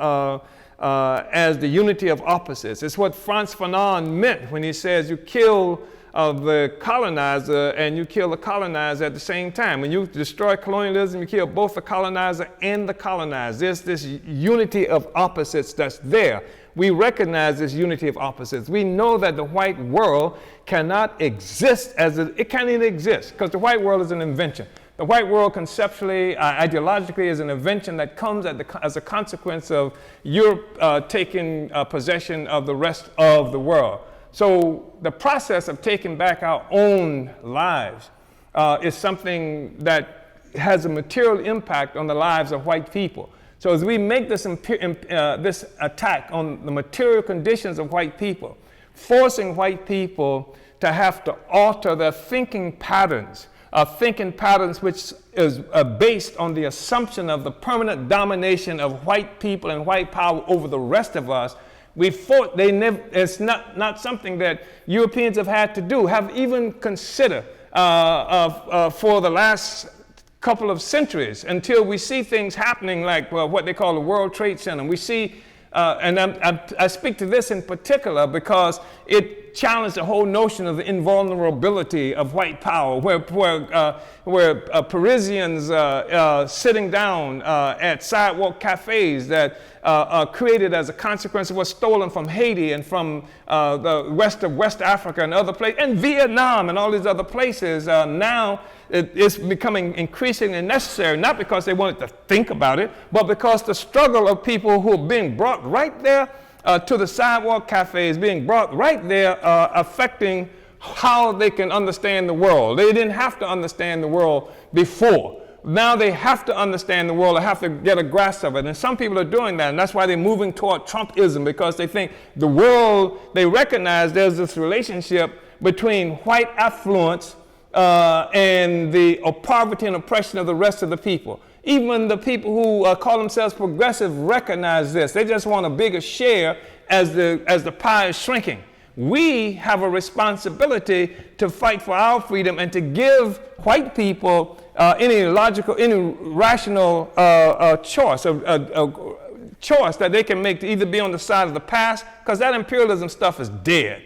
as the unity of opposites. It's what Frantz Fanon meant when he says you kill the colonizer and you kill the colonizer at the same time. When you destroy colonialism, you kill both the colonizer and the colonized. There's this unity of opposites that's there. We recognize this unity of opposites. We know that the white world cannot exist it can't even exist, because the white world is an invention. The white world conceptually, ideologically, is an invention that comes as a consequence of Europe taking possession of the rest of the world. So the process of taking back our own lives is something that has a material impact on the lives of white people. So as we make this attack on the material conditions of white people, forcing white people to have to alter their thinking patterns which is based on the assumption of the permanent domination of white people and white power over the rest of us, it's not something that Europeans have had to do, have even considered for the last couple of centuries, until we see things happening like what they call the World Trade Center. We see, and I speak to this in particular because it challenged the whole notion of the invulnerability of white power, where Parisians sitting down at sidewalk cafes that are created as a consequence of what's stolen from Haiti and from the rest of West Africa and other places, and Vietnam and all these other places. Now it's becoming increasingly necessary, not because they wanted to think about it, but because the struggle of people who are being brought right there to the sidewalk cafes, being brought right there, affecting how they can understand the world. They didn't have to understand the world before. Now they have to understand the world, they have to get a grasp of it. And some people are doing that, and that's why they're moving toward Trumpism, because they think the world, they recognize there's this relationship between white affluence and the poverty and oppression of the rest of the people. Even the people who call themselves progressive recognize this. They just want a bigger share as the pie is shrinking. We have a responsibility to fight for our freedom and to give white people any rational choice, a choice that they can make to either be on the side of the past, because that imperialism stuff is dead.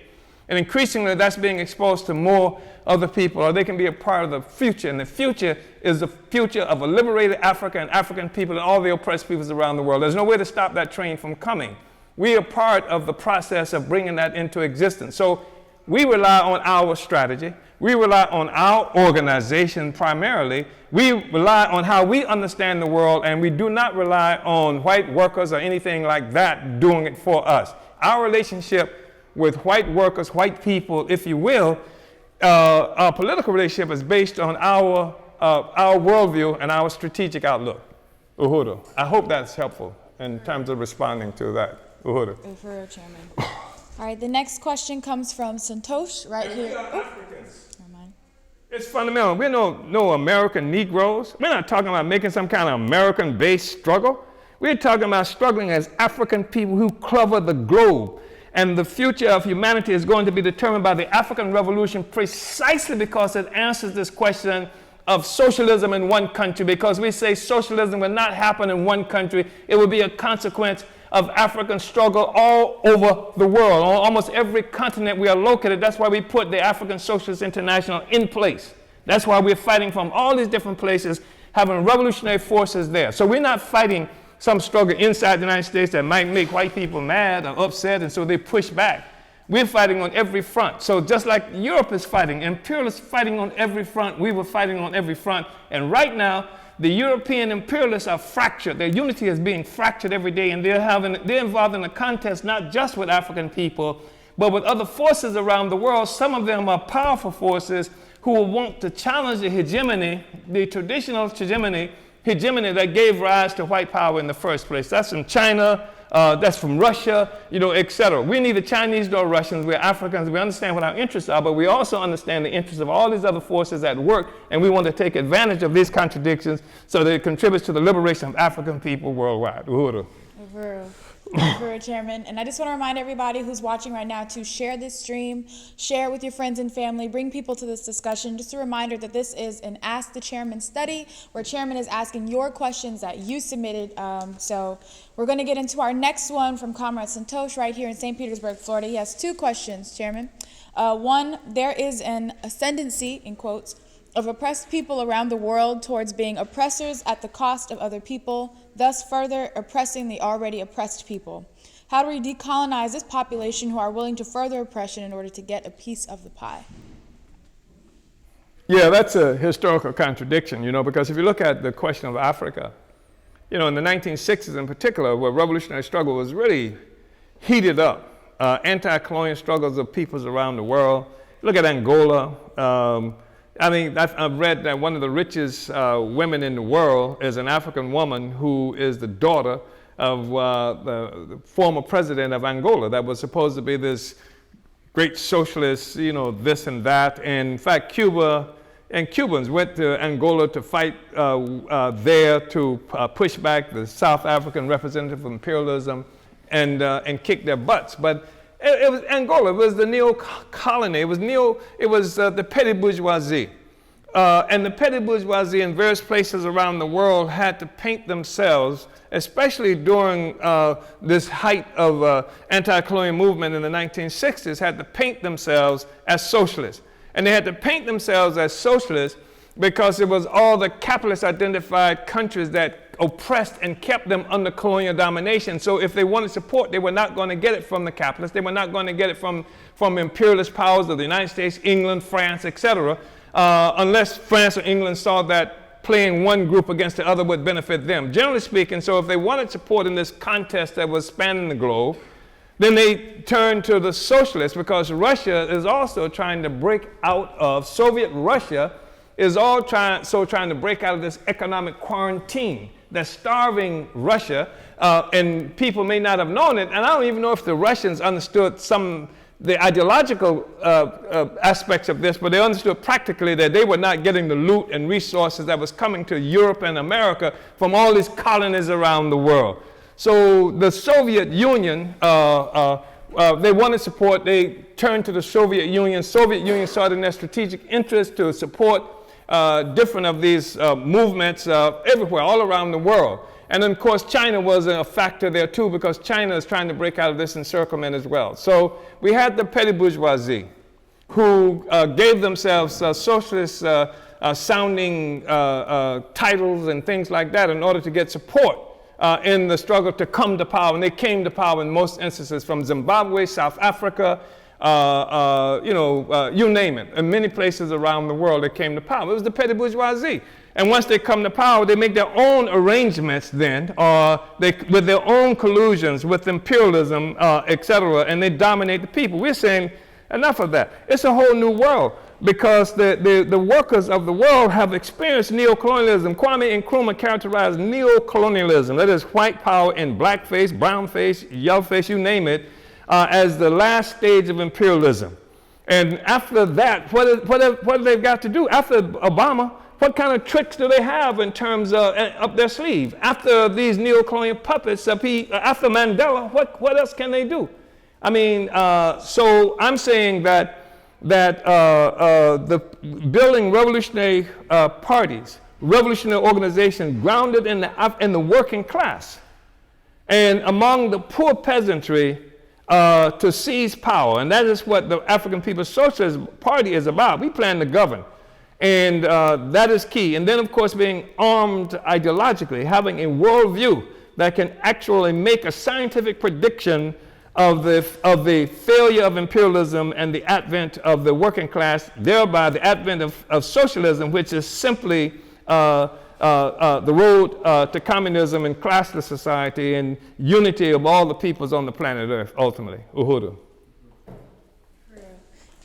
And increasingly that's being exposed to more other people, or they can be a part of the future. And the future is the future of a liberated Africa and African people and all the oppressed peoples around the world. There's no way to stop that train from coming. We are part of the process of bringing that into existence. So we rely on our strategy. We rely on our organization primarily. We rely on how we understand the world, and we do not rely on white workers or anything like that doing it for us. Our relationship with white workers, white people, if you will, our political relationship is based on our worldview and our strategic outlook. Uhuru, I hope that's helpful in terms of responding to that. Uhuru.
Uhuru, Chairman. All right, the next question comes from Santosh right here.
We are Africans. It's fundamental. We're no American Negroes. We're not talking about making some kind of American-based struggle. We're talking about struggling as African people who cover the globe. And the future of humanity is going to be determined by the African Revolution precisely because it answers this question of socialism in one country, because we say socialism will not happen in one country. It will be a consequence of African struggle all over the world, on almost every continent we are located. That's why we put the African Socialist International in place. That's why we're fighting from all these different places, having revolutionary forces there. So we're not fighting some struggle inside the United States that might make white people mad or upset, and so they push back. We're fighting on every front. So just like Europe is fighting, imperialists fighting on every front, we were fighting on every front. And right now, the European imperialists are fractured. Their unity is being fractured every day, and they're involved in a contest not just with African people, but with other forces around the world. Some of them are powerful forces who will want to challenge the hegemony, the traditional hegemony that gave rise to white power in the first place. That's from China, that's from Russia, etc. We neither Chinese nor Russians. We're Africans. We understand what our interests are, but we also understand the interests of all these other forces at work, and we want to take advantage of these contradictions so that it contributes to the liberation of African people worldwide. Uhuru.
Uhuru, Chairman. And I just want to remind everybody who's watching right now to share this stream, share it with your friends and family, bring people to this discussion. Just a reminder that this is an Ask the Chairman study, where Chairman is asking your questions that you submitted. So we're going to get into our next one from Comrade Santosh right here in St. Petersburg, Florida. He has two questions, Chairman. One, there is an ascendancy, in quotes, of oppressed people around the world towards being oppressors at the cost of other people, thus further oppressing the already oppressed people. How do we decolonize this population who are willing to further oppression in order to get a piece of the pie?
Yeah, that's a historical contradiction, because if you look at the question of Africa, in the 1960s in particular, where revolutionary struggle was really heated up, anti-colonial struggles of peoples around the world. Look at Angola. I've read that one of the richest women in the world is an African woman who is the daughter of the former president of Angola that was supposed to be this great socialist, this and that. And in fact, Cuba and Cubans went to Angola to fight there to push back the South African representative of imperialism and kick their butts. But it was Angola. It was the neo-colony. It was the petty bourgeoisie. And the petty bourgeoisie in various places around the world had to paint themselves, especially during this height of anti-colonial movement in the 1960s, had to paint themselves as socialists. And they had to paint themselves as socialists because it was all the capitalist-identified countries that oppressed and kept them under colonial domination. So if they wanted support, they were not going to get it from the capitalists. They were not going to get it from imperialist powers of the United States, England, France, etc., unless France or England saw that playing one group against the other would benefit them. Generally speaking, so if they wanted support in this contest that was spanning the globe, then they turned to the socialists, because Russia is also trying to break out of, Soviet Russia is trying to break out of this economic quarantine that's starving Russia, and people may not have known it, and I don't even know if the Russians understood the ideological aspects of this, but they understood practically that they were not getting the loot and resources that was coming to Europe and America from all these colonies around the world. So the Soviet Union, they wanted support. They turned to the Soviet Union. Soviet Union saw it in their strategic interest to support different of these movements everywhere, all around the world. And then, of course, China was a factor there, too, because China is trying to break out of this encirclement as well. So we had the petty bourgeoisie who gave themselves socialist sounding titles and things like that in order to get support in the struggle to come to power. And they came to power in most instances from Zimbabwe, South Africa, you name it. In many places around the world, they came to power. It was the petty bourgeoisie. And once they come to power, they make their own arrangements then, with their own collusions with imperialism, etc., and they dominate the people. We're saying enough of that. It's a whole new world, because the workers of the world have experienced neocolonialism. Kwame Nkrumah characterized neocolonialism, that is white power in blackface, brownface, yellowface, you name it, as the last stage of imperialism. And after that, what have they got to do? After Obama, what kind of tricks do they have in terms of up their sleeve? After these neocolonial puppets, after Mandela, what else can they do? I mean, so I'm saying that that the building revolutionary parties, revolutionary organizations grounded in the working class and among the poor peasantry to seize power. And that is what the African People's Socialist Party is about. We plan to govern. And that is key. And then, of course, being armed ideologically, having a worldview that can actually make a scientific prediction of the failure of imperialism and the advent of the working class, thereby the advent of socialism, which is simply the road to communism and classless society and unity of all the peoples on the planet Earth, ultimately. Uhuru.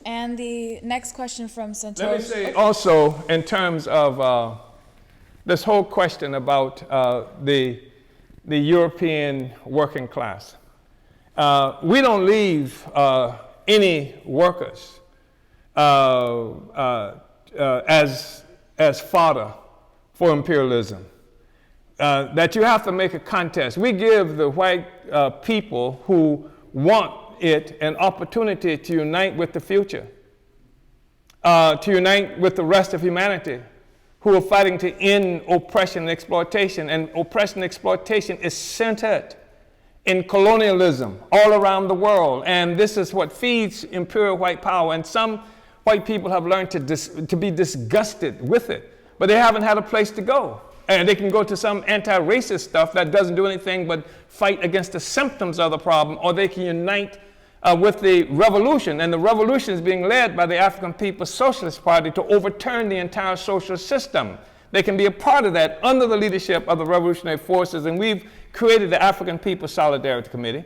And the next question from Santosh.
Let me say also, in terms of this whole question about the European working class, we don't leave any workers as fodder for imperialism. That you have to make a contest. We give the white people who want it an opportunity to unite with the future, to unite with the rest of humanity who are fighting to end oppression and exploitation. And oppression and exploitation is centered in colonialism all around the world. And this is what feeds imperial white power. And some white people have learned to be disgusted with it, but they haven't had a place to go. And they can go to some anti-racist stuff that doesn't do anything but fight against the symptoms of the problem, or they can unite with the revolution. And the revolution is being led by the African People's Socialist Party to overturn the entire social system. They can be a part of that under the leadership of the revolutionary forces. And we've created the African People's Solidarity Committee.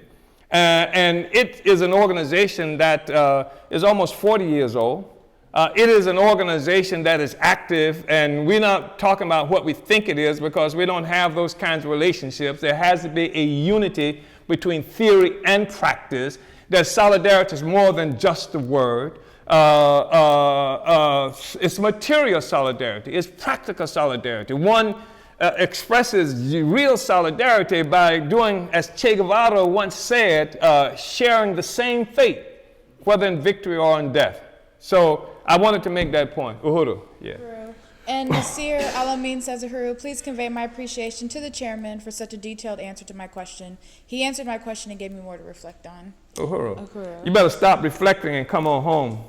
And it is an organization that is almost 40 years old. It is an organization that is active, and we're not talking about what we think it is because we don't have those kinds of relationships. There has to be a unity between theory and practice. That solidarity is more than just a word. It's material solidarity. It's practical solidarity. One expresses real solidarity by doing, as Che Guevara once said, sharing the same fate, whether in victory or in death. So I wanted to make that point. Uhuru, yeah.
And Nasir Alamin says, Uhuru, please convey my appreciation to the chairman for such a detailed answer to my question. He answered my question and gave me more to reflect on.
Uhuru. You better stop reflecting and come on home.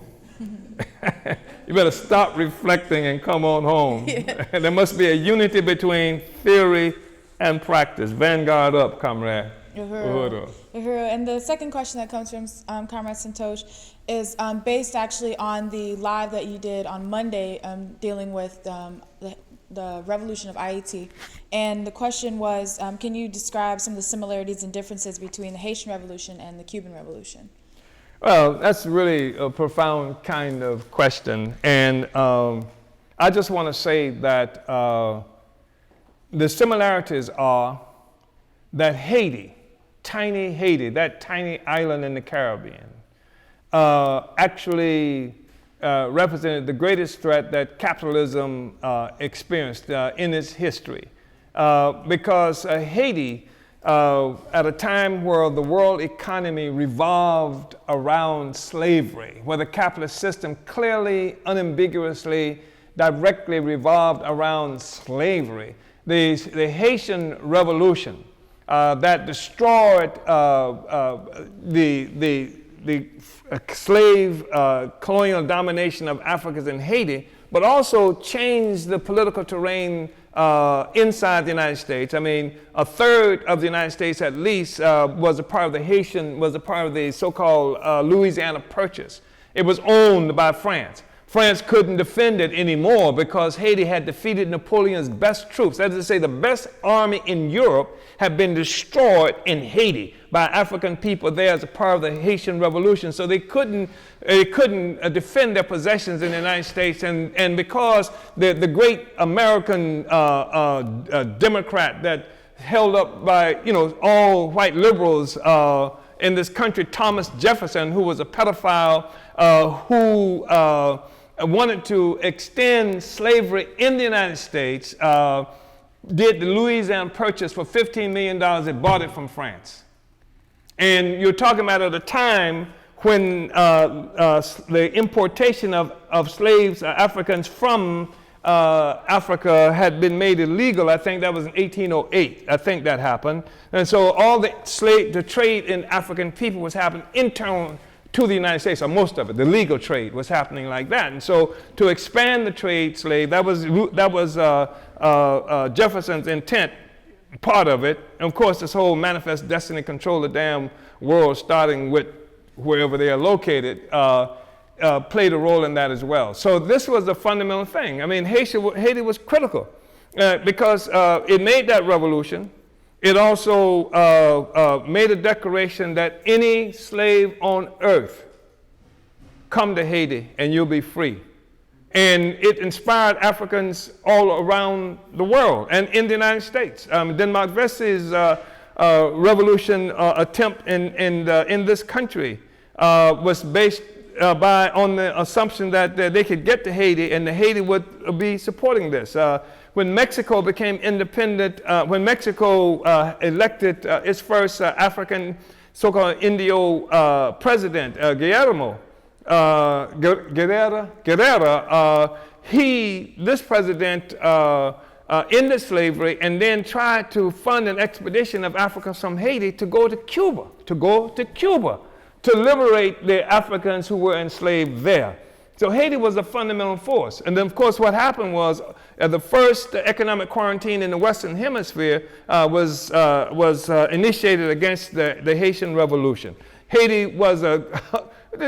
You better stop reflecting and come on home. Yeah. There must be a unity between theory and practice. Vanguard up, comrade.
Uhuru. And the second question that comes from Comrade Santosh is based actually on the live that you did on Monday dealing with the revolution of IET. And the question was, can you describe some of the similarities and differences between the Haitian Revolution and the Cuban Revolution?
Well, that's really a profound kind of question. And I just want to say that the similarities are that Haiti, tiny Haiti, that tiny island in the Caribbean, actually represented the greatest threat that capitalism experienced in its history. Because Haiti, at a time where the world economy revolved around slavery, where the capitalist system clearly, unambiguously, directly revolved around slavery, the Haitian Revolution that destroyed the slave colonial domination of Africans in Haiti, but also changed the political terrain inside the United States. I mean, a third of the United States at least was a part of the so-called Louisiana Purchase. It was owned by France. France couldn't defend it anymore because Haiti had defeated Napoleon's best troops. That is to say, the best army in Europe had been destroyed in Haiti by African people there as a part of the Haitian Revolution. So they couldn't defend their possessions in the United States. And because the great American Democrat that held up by all white liberals in this country, Thomas Jefferson, who was a pedophile who wanted to extend slavery in the United States, did the Louisiana Purchase for $15 million. They bought it from France. And you're talking about at a time when the importation of slaves, Africans from Africa had been made illegal. I think that was in 1808. I think that happened. And so all the trade in African people was happening internal to the United States, or most of it. The legal trade was happening like that. And so to expand the trade slave, that was Jefferson's intent, part of it. And of course, this whole manifest destiny, control the damn world, starting with wherever they are located, played a role in that as well. So this was a fundamental thing. I mean, Haiti was critical because it made that revolution. It also made a declaration that any slave on earth, come to Haiti and you'll be free. And it inspired Africans all around the world and in the United States. Denmark Vesey's revolution attempt in this country was based on the assumption that they could get to Haiti and Haiti would be supporting this. When Mexico became independent, when Mexico elected its first African so-called Indio president, Guerrero, this president ended slavery and then tried to fund an expedition of Africans from Haiti to go to Cuba, to liberate the Africans who were enslaved there. So Haiti was a fundamental force. And then, of course, what happened was the first economic quarantine in the Western Hemisphere was initiated against the Haitian Revolution. Haiti was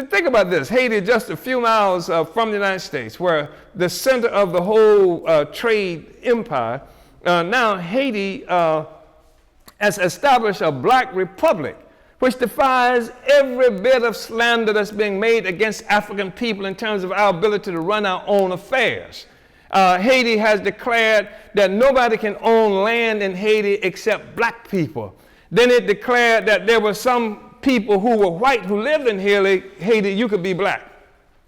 think about this. Haiti, just a few miles from the United States, where the center of the whole trade empire. Now Haiti has established a black republic, which defies every bit of slander that's being made against African people in terms of our ability to run our own affairs. Haiti has declared that nobody can own land in Haiti except black people. Then it declared that there were some people who were white who lived in Haiti, you could be black,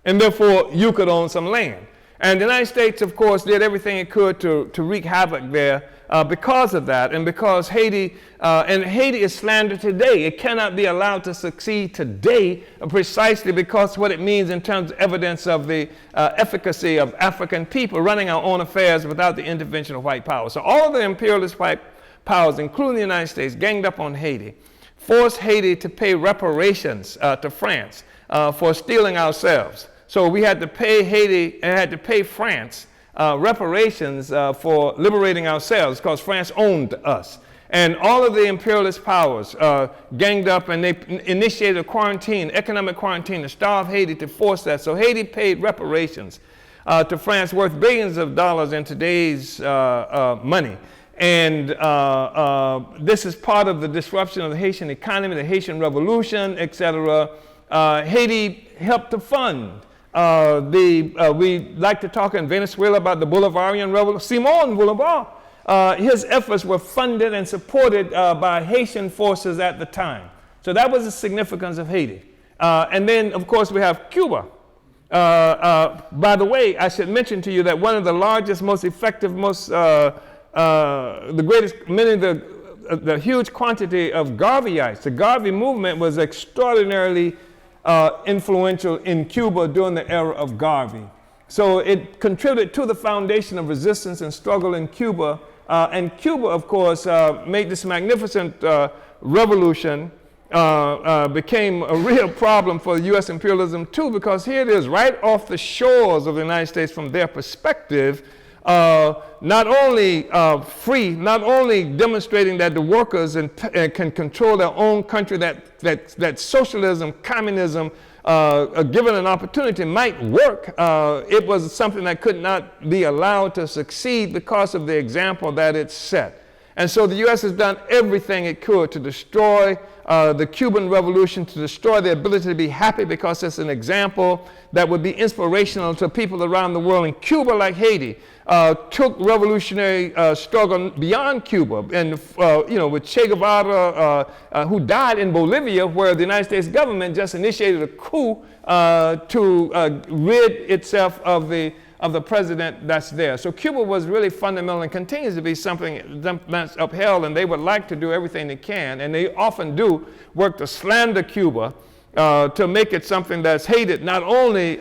and therefore you could own some land. And the United States, of course, did everything it could to wreak havoc there because of that, and because Haiti is slandered today. It cannot be allowed to succeed today precisely because what it means in terms of evidence of the efficacy of African people running our own affairs without the intervention of white power. So all of the imperialist white powers, including the United States, ganged up on Haiti, forced Haiti to pay reparations to France for stealing ourselves. So we had to pay Haiti and had to pay France reparations for liberating ourselves because France owned us. And all of the imperialist powers ganged up and they initiated a quarantine, economic quarantine, to starve Haiti, to force that. So Haiti paid reparations to France worth billions of dollars in today's money. And this is part of the disruption of the Haitian economy, the Haitian Revolution, etc. Haiti helped to fund we like to talk in Venezuela about the Bolivarian Revolution. Simon Bolivar, his efforts were funded and supported by Haitian forces at the time. So that was the significance of Haiti. And then, of course, we have Cuba. By the way, I should mention to you that one of the largest, most effective, the greatest, many of the huge quantity of Garveyites, the Garvey movement was extraordinarily influential in Cuba during the era of Garvey. So it contributed to the foundation of resistance and struggle in Cuba. And Cuba, of course, made this magnificent revolution, became a real problem for the U.S. imperialism too, because here it is right off the shores of the United States from their perspective, not only free, not only demonstrating that the workers can control their own country, that socialism, communism, given an opportunity, might work. It was something that could not be allowed to succeed because of the example that it set. And so the U.S. has done everything it could to destroy the Cuban Revolution, to destroy the ability to be happy, because it's an example that would be inspirational to people around the world. And Cuba, like Haiti, took revolutionary struggle beyond Cuba. And, with Che Guevara, who died in Bolivia, where the United States government just initiated a coup to rid itself of the president that's there. So Cuba was really fundamental and continues to be something that's upheld, and they would like to do everything they can, and they often do work to slander Cuba to make it something that's hated not only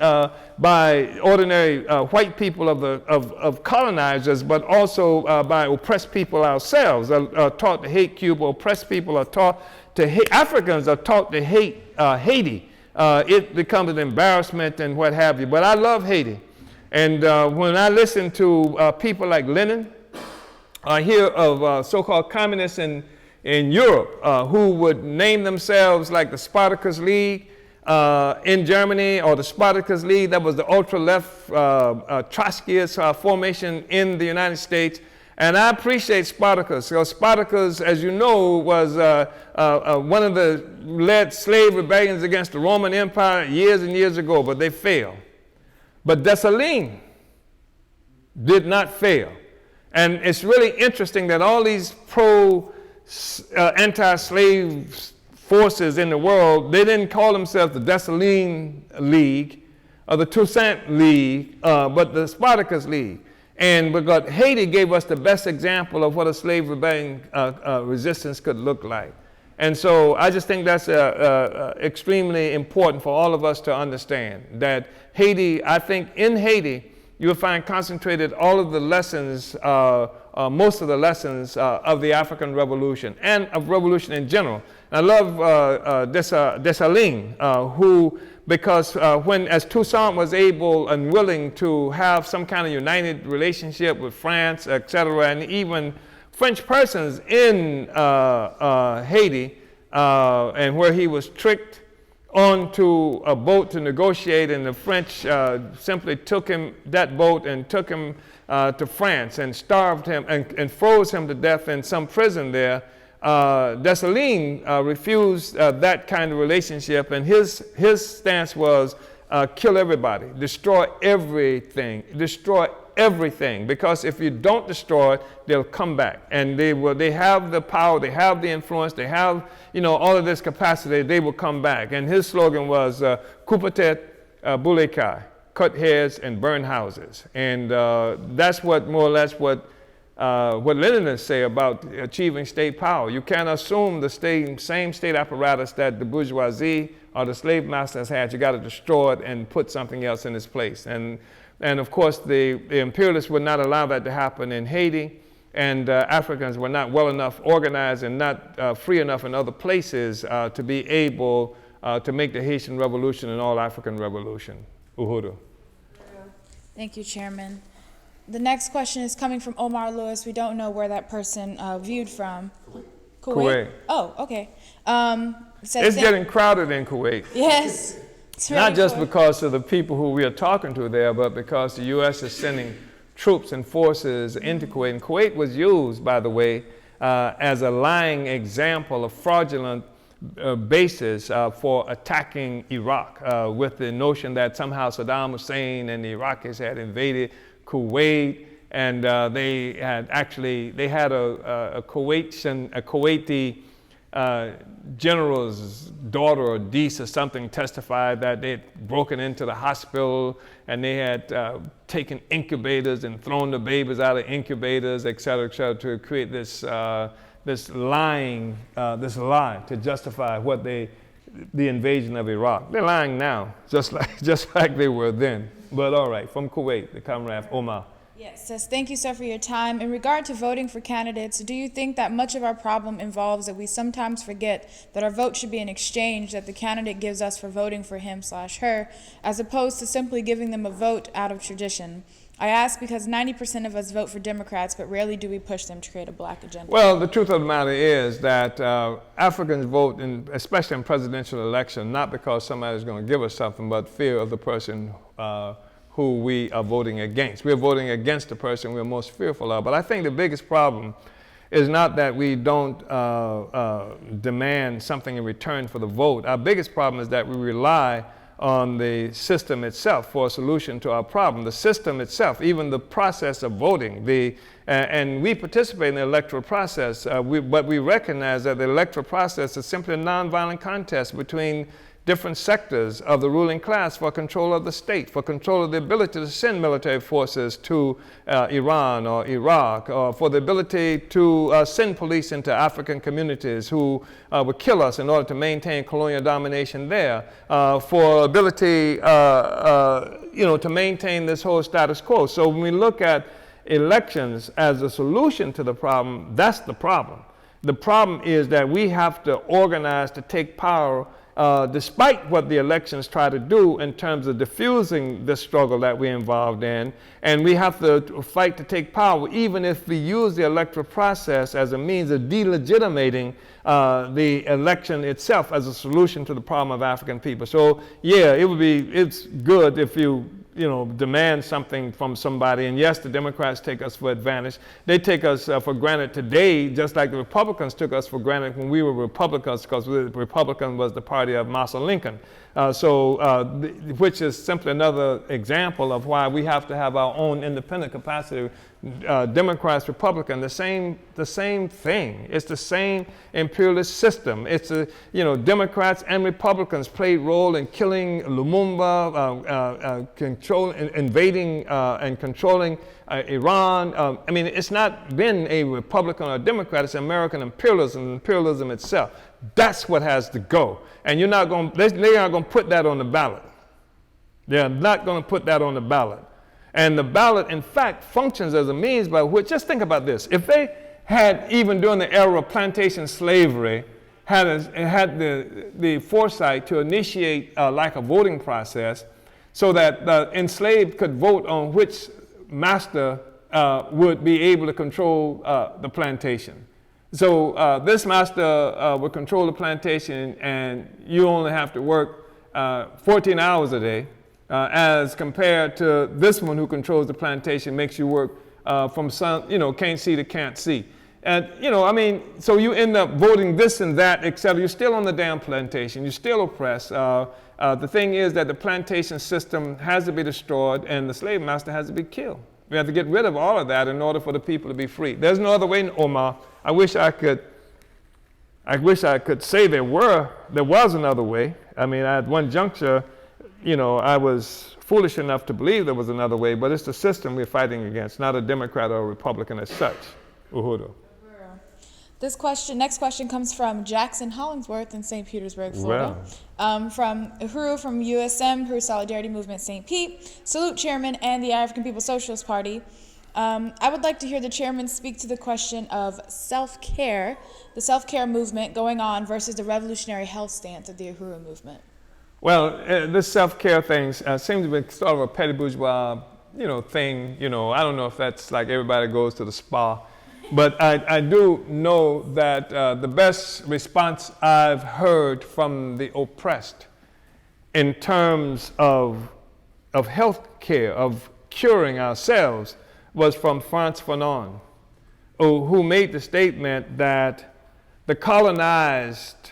by ordinary white people of colonizers, but also by oppressed people ourselves, are taught to hate Cuba. Oppressed people are taught to hate, Africans are taught to hate Haiti. It becomes an embarrassment and what have you. But I love Haiti. And when I listen to people like Lenin, I hear of so-called communists in Europe who would name themselves like the Spartacus League in Germany, or the Spartacus League, that was the ultra-left Trotskyist formation in the United States. And I appreciate Spartacus, because Spartacus, as you know, was one of the led slave rebellions against the Roman Empire years and years ago, but they failed. But Dessalines did not fail. And it's really interesting that all these anti-slave forces in the world, they didn't call themselves the Dessalines League or the Toussaint League, but the Spartacus League. And because Haiti gave us the best example of what a slave rebellion resistance could look like. And so I just think that's extremely important for all of us to understand that Haiti, I think in Haiti, you'll find concentrated all of the lessons, most of the lessons of the African Revolution and of revolution in general. And I love Dessalines, who, because as Toussaint was able and willing to have some kind of united relationship with France, etc., and even French persons in Haiti, and where he was tricked onto a boat to negotiate, and the French simply took him, that boat, and took him to France and starved him and froze him to death in some prison there. Dessalines refused that kind of relationship, and his stance was kill everybody, destroy everything, because if you don't destroy it, they'll come back, and they have the power, they have the influence, they have all of this capacity, they will come back. And his slogan was coup peut-être, boule kai, cut heads and burn houses. And that's what more or less what Leninists say about achieving state power. You can't assume the same state apparatus that the bourgeoisie or the slave masters had. You got to destroy it and put something else in its place. And of course, the imperialists would not allow that to happen in Haiti, and Africans were not well enough organized and not free enough in other places to be able to make the Haitian Revolution an all-African revolution. Uhuru.
Thank you, Chairman. The next question is coming from Omar Lewis. We don't know where that person viewed from. Kuwait. Oh, okay.
It's getting crowded in Kuwait.
Yes.
Not just because of the people who we are talking to there, but because the U.S. is sending troops and forces into Kuwait. And Kuwait was used, by the way, as a lying example of fraudulent basis for attacking Iraq, with the notion that somehow Saddam Hussein and the Iraqis had invaded Kuwait, and they had a Kuwaiti general's daughter or niece or something testified that they had broken into the hospital and they had taken incubators and thrown the babies out of incubators, et cetera, to create this lie to justify what the invasion of Iraq. They're lying now, just like they were then. But all right, from Kuwait, the comrade Omar.
Yes, says, thank you, sir, for your time. In regard to voting for candidates, do you think that much of our problem involves that we sometimes forget that our vote should be an exchange that the candidate gives us for voting for him/her, as opposed to simply giving them a vote out of tradition? I ask because 90% of us vote for Democrats, but rarely do we push them to create a black agenda.
Well, the truth of the matter is that Africans vote, especially in presidential election, not because somebody's going to give us something, but fear of the person who we are voting against. We're voting against the person we're most fearful of. But I think the biggest problem is not that we don't demand something in return for the vote. Our biggest problem is that we rely on the system itself for a solution to our problem. The system itself, even the process of voting, and we participate in the electoral process, but we recognize that the electoral process is simply a nonviolent contest between different sectors of the ruling class for control of the state, for control of the ability to send military forces to Iran or Iraq, or for the ability to send police into African communities who would kill us in order to maintain colonial domination there, for ability to maintain this whole status quo. So when we look at elections as a solution to the problem, that's the problem. The problem is that we have to organize to take power despite what the elections try to do in terms of diffusing the struggle that we're involved in. And we have to fight to take power, even if we use the electoral process as a means of delegitimating the election itself as a solution to the problem of African people. So yeah, it's good if you demand something from somebody. And yes, the Democrats take us for advantage. They take us for granted today, just like the Republicans took us for granted when we were Republicans, because the Republican was the party of Marshall Lincoln. Which is simply another example of why we have to have our own independent capacity. Democrats, Republican, the same thing. It's the same imperialist system. It's Democrats and Republicans played role in killing Lumumba, invading and controlling Iran. It's not been a Republican or a Democrat. It's American imperialism itself. That's what has to go. And they're not going to put that on the ballot. They're not going to put that on the ballot. And the ballot, in fact, functions as a means by which, just think about this. If they had, even during the era of plantation slavery, had the foresight to initiate like a voting process so that the enslaved could vote on which master would be able to control the plantation. So this master would control the plantation, and you only have to work 14 hours a day, as compared to this one who controls the plantation, makes you work from can't see to can't see. And, so you end up voting this and that, etc. You're still on the damn plantation. You're still oppressed. The thing is that the plantation system has to be destroyed, and the slave master has to be killed. We have to get rid of all of that in order for the people to be free. There's no other way, Omar. I wish I could say there was another way. At one juncture, I was foolish enough to believe there was another way, but it's the system we're fighting against, not a Democrat or a Republican as such. Uhuru.
Next question comes from Jackson Hollingsworth in St. Petersburg, Florida. From Uhuru from USM, Uhuru Solidarity Movement, St. Pete. Salute Chairman and the African People's Socialist Party. I would like to hear the chairman speak to the question of self-care, the self-care movement going on versus the revolutionary health stance of the Uhuru movement.
Well, this self-care thing seems to be sort of a petty bourgeois, thing. I don't know if that's like everybody goes to the spa. But I do know that the best response I've heard from the oppressed in terms of health care, of curing ourselves, was from Frantz Fanon, who made the statement that the colonized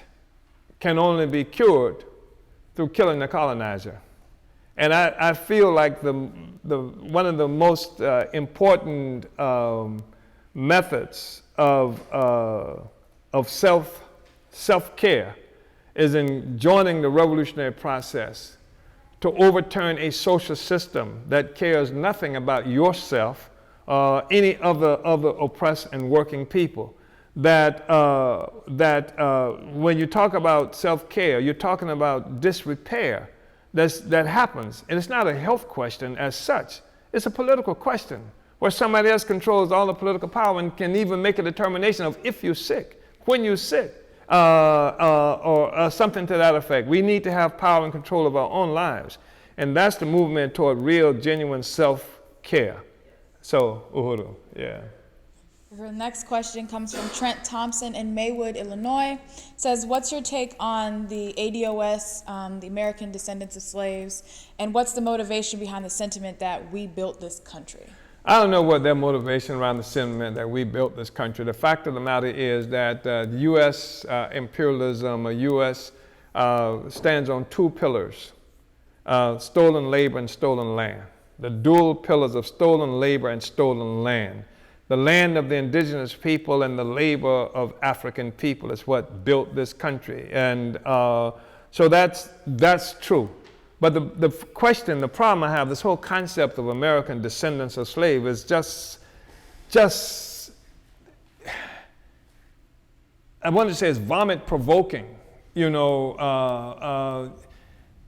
can only be cured through killing the colonizer. And I feel like one of the most important methods of self-care is in joining the revolutionary process to overturn a social system that cares nothing about yourself or any other oppressed and working people. That when you talk about self-care, you're talking about disrepair that happens. And it's not a health question as such. It's a political question where somebody else controls all the political power and can even make a determination of if you're sick, when you're sick, or something to that effect. We need to have power and control of our own lives. And that's the movement toward real, genuine self-care. So, Uhuru, yeah.
The next question comes from Trent Thompson in Maywood, Illinois. It says, what's your take on the ADOS, the American Descendants of Slaves, and what's the motivation behind the sentiment that we built this country?
I don't know what their motivation around the sentiment that we built this country. The fact of the matter is that the U.S. Imperialism, or U.S. Stands on two pillars, stolen labor and stolen land. The dual pillars of stolen labor and stolen land. The land of the indigenous people and the labor of African people is what built this country. And So that's true. But the question, the problem I have, this whole concept of American descendants of slave is just I want to say it's vomit provoking.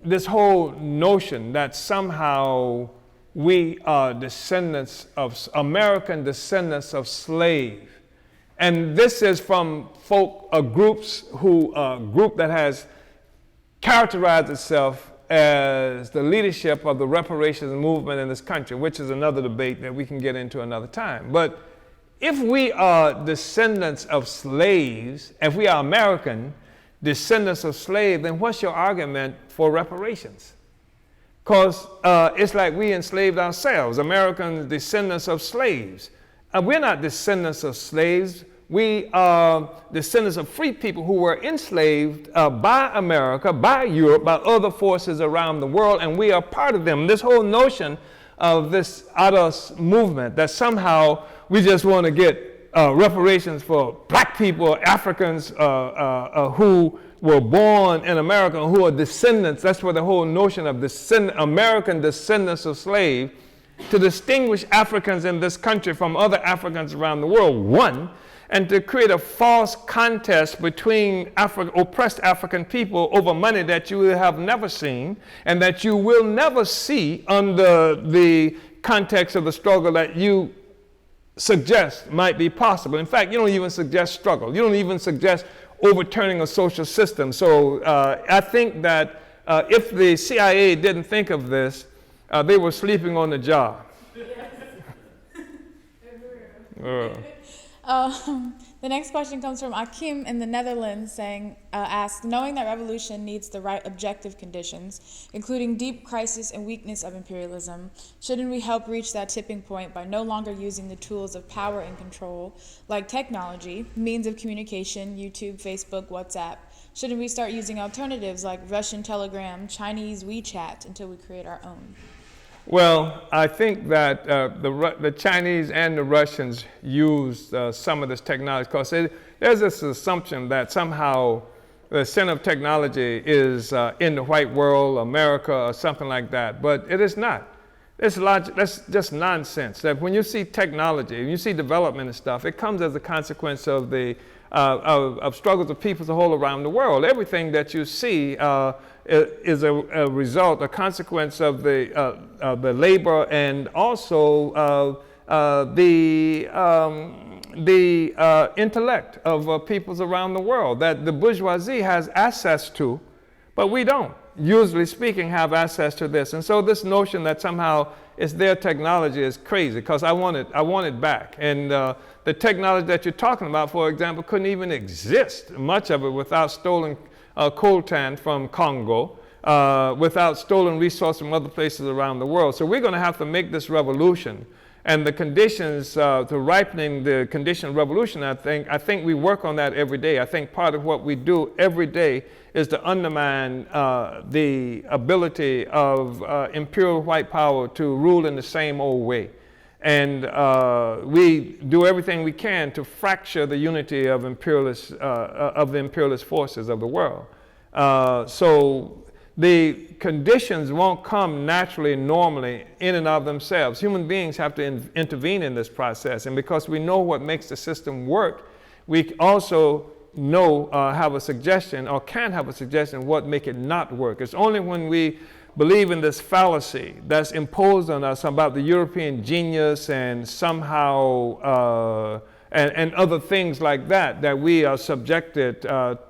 This whole notion that somehow we are descendants of American descendants of slave. And this is from groups group that has characterized itself as the leadership of the reparations movement in this country, which is another debate that we can get into another time. But if we are descendants of slaves, if we are American descendants of slaves, then what's your argument for reparations? Because it's like we enslaved ourselves, American descendants of slaves. We're not descendants of slaves. We are descendants of free people who were enslaved by America, by Europe, by other forces around the world, and we are part of them. This whole notion of this ADOS movement, that somehow we just want to get reparations for black people, Africans who were born in America, who are descendants. That's where the whole notion of American descendants of slaves, to distinguish Africans in this country from other Africans around the world, one, and to create a false contest between oppressed African people over money that you have never seen and that you will never see under the context of the struggle that you suggest might be possible. In fact, you don't even suggest struggle. You don't even suggest overturning a social system. So I think that if the CIA didn't think of this, they were sleeping on the job.
The next question comes from Akim in the Netherlands, asks, knowing that revolution needs the right objective conditions, including deep crisis and weakness of imperialism, shouldn't we help reach that tipping point by no longer using the tools of power and control, like technology, means of communication, YouTube, Facebook, WhatsApp? Shouldn't we start using alternatives like Russian Telegram, Chinese WeChat, until we create our own?
Well, I think that the Chinese and the Russians use some of this technology because there's this assumption that somehow the center of technology is in the white world, America, or something like that. But it is not. That's just nonsense. That when you see technology, when you see development and stuff, it comes as a consequence of the of struggles of peoples all around the world. Everything that you see is a result, a consequence of the labor and also the intellect of peoples around the world that the bourgeoisie has access to, but we don't, usually speaking, have access to this. And so this notion that somehow it's their technology is crazy, because I want it back. And the technology that you're talking about, for example, couldn't even exist, much of it, without stolen coltan from Congo, without stolen resources from other places around the world. So we're going to have to make this revolution. And the conditions to ripening the condition of revolution, I think we work on that every day. I think part of what we do every day is to undermine the ability of imperial white power to rule in the same old way. And we do everything we can to fracture the unity of the imperialist forces of the world. So the conditions won't come naturally, normally, in and of themselves. Human beings have to intervene in this process. And because we know what makes the system work, we also have a suggestion, or can have a suggestion, what make it not work. It's only when we believe in this fallacy that's imposed on us about the European genius and somehow and other things like that, that we are subjected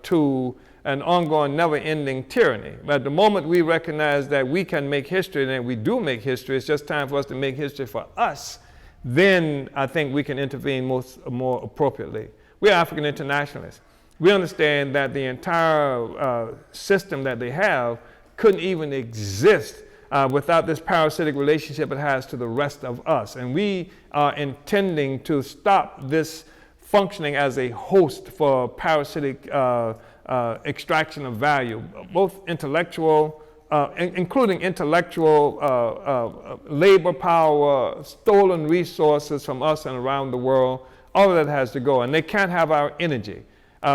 to an ongoing, never-ending tyranny. But the moment we recognize that we can make history, and that we do make history, it's just time for us to make history for us, then I think we can intervene more appropriately. We're African Internationalists. We understand that the entire system that they have couldn't even exist without this parasitic relationship it has to the rest of us. And we are intending to stop this functioning as a host for parasitic extraction of value, both intellectual, including intellectual, labor power, stolen resources from us and around the world. All of that has to go, and they can't have our energy.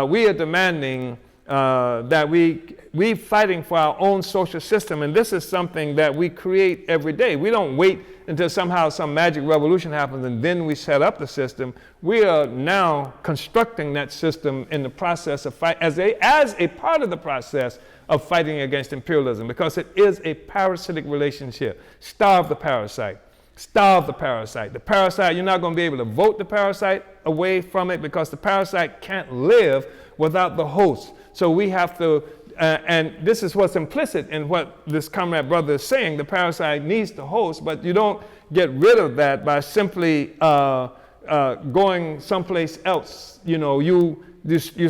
We are demanding that we fighting for our own social system, and this is something that we create every day. We don't wait until somehow some magic revolution happens and then we set up the system. We are now constructing that system in the process of fight as a part of the process of fighting against imperialism, because it is a parasitic relationship. Starve the parasite. Starve the parasite. The parasite, you're not going to be able to vote the parasite away from it, because the parasite can't live without the host. So we have to, and this is what's implicit in what this comrade brother is saying, the parasite needs the host, but you don't get rid of that by simply going someplace else. You know, you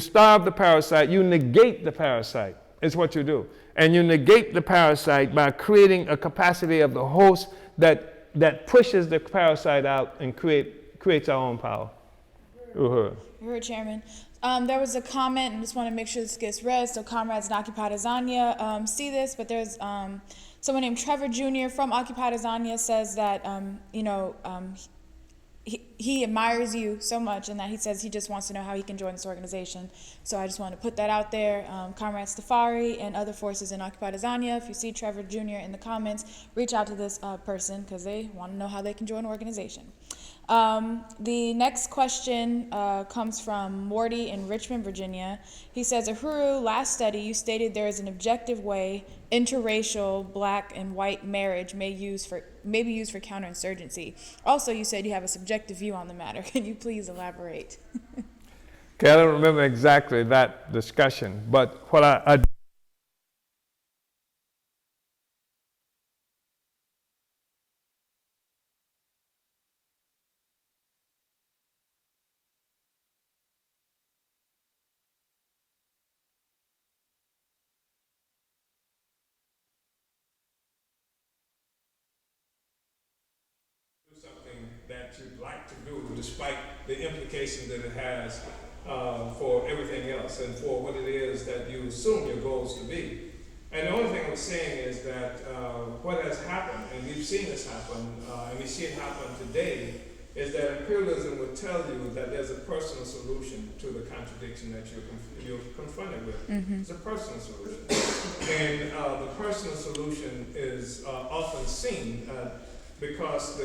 starve the parasite, you negate the parasite, is what you do. And you negate the parasite by creating a capacity of the host that pushes the parasite out and creates our own power. Uhuru.
Uhuru, Chairman. There was a comment, and I just want to make sure this gets read, so comrades in Occupied Azania see this, but there's someone named Trevor Jr. from Occupied Azania says that, he admires you so much, and that he says he just wants to know how he can join this organization. So I just want to put that out there. Comrade Stafari and other forces in Occupied Azania, if you see Trevor Jr. in the comments, reach out to this person, because they want to know how they can join an organization. The next question comes from Morty in Richmond, Virginia. He says, Uhuru, last study you stated there is an objective way interracial black and white marriage may be used for counterinsurgency. Also, you said you have a subjective view on the matter. Can you please elaborate?
Okay, I don't remember exactly that discussion, but what I
something that you'd like to do, despite the implications that it has for everything else and for what it is that you assume your goals to be. And the only thing I'm saying is that what has happened, and we've seen this happen, and we see it happen today, is that imperialism would tell you that there's a personal solution to the contradiction that you're confronted with. It's a personal solution. And the personal solution is often seen because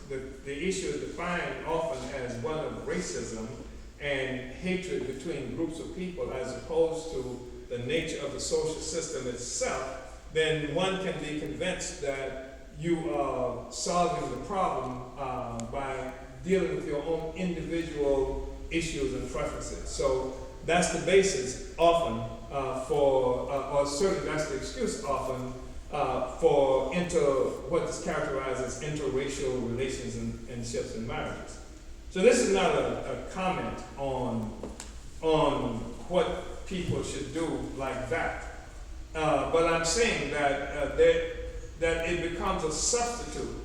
the issue is defined often as one of racism and hatred between groups of people, as opposed to the nature of the social system itself. Then one can be convinced that you are solving the problem by dealing with your own individual issues and preferences. So that's the basis often or certainly that's the excuse often for what is characterized as interracial relationships and marriages. So this is not a comment on what people should do like that, but I'm saying that it becomes a substitute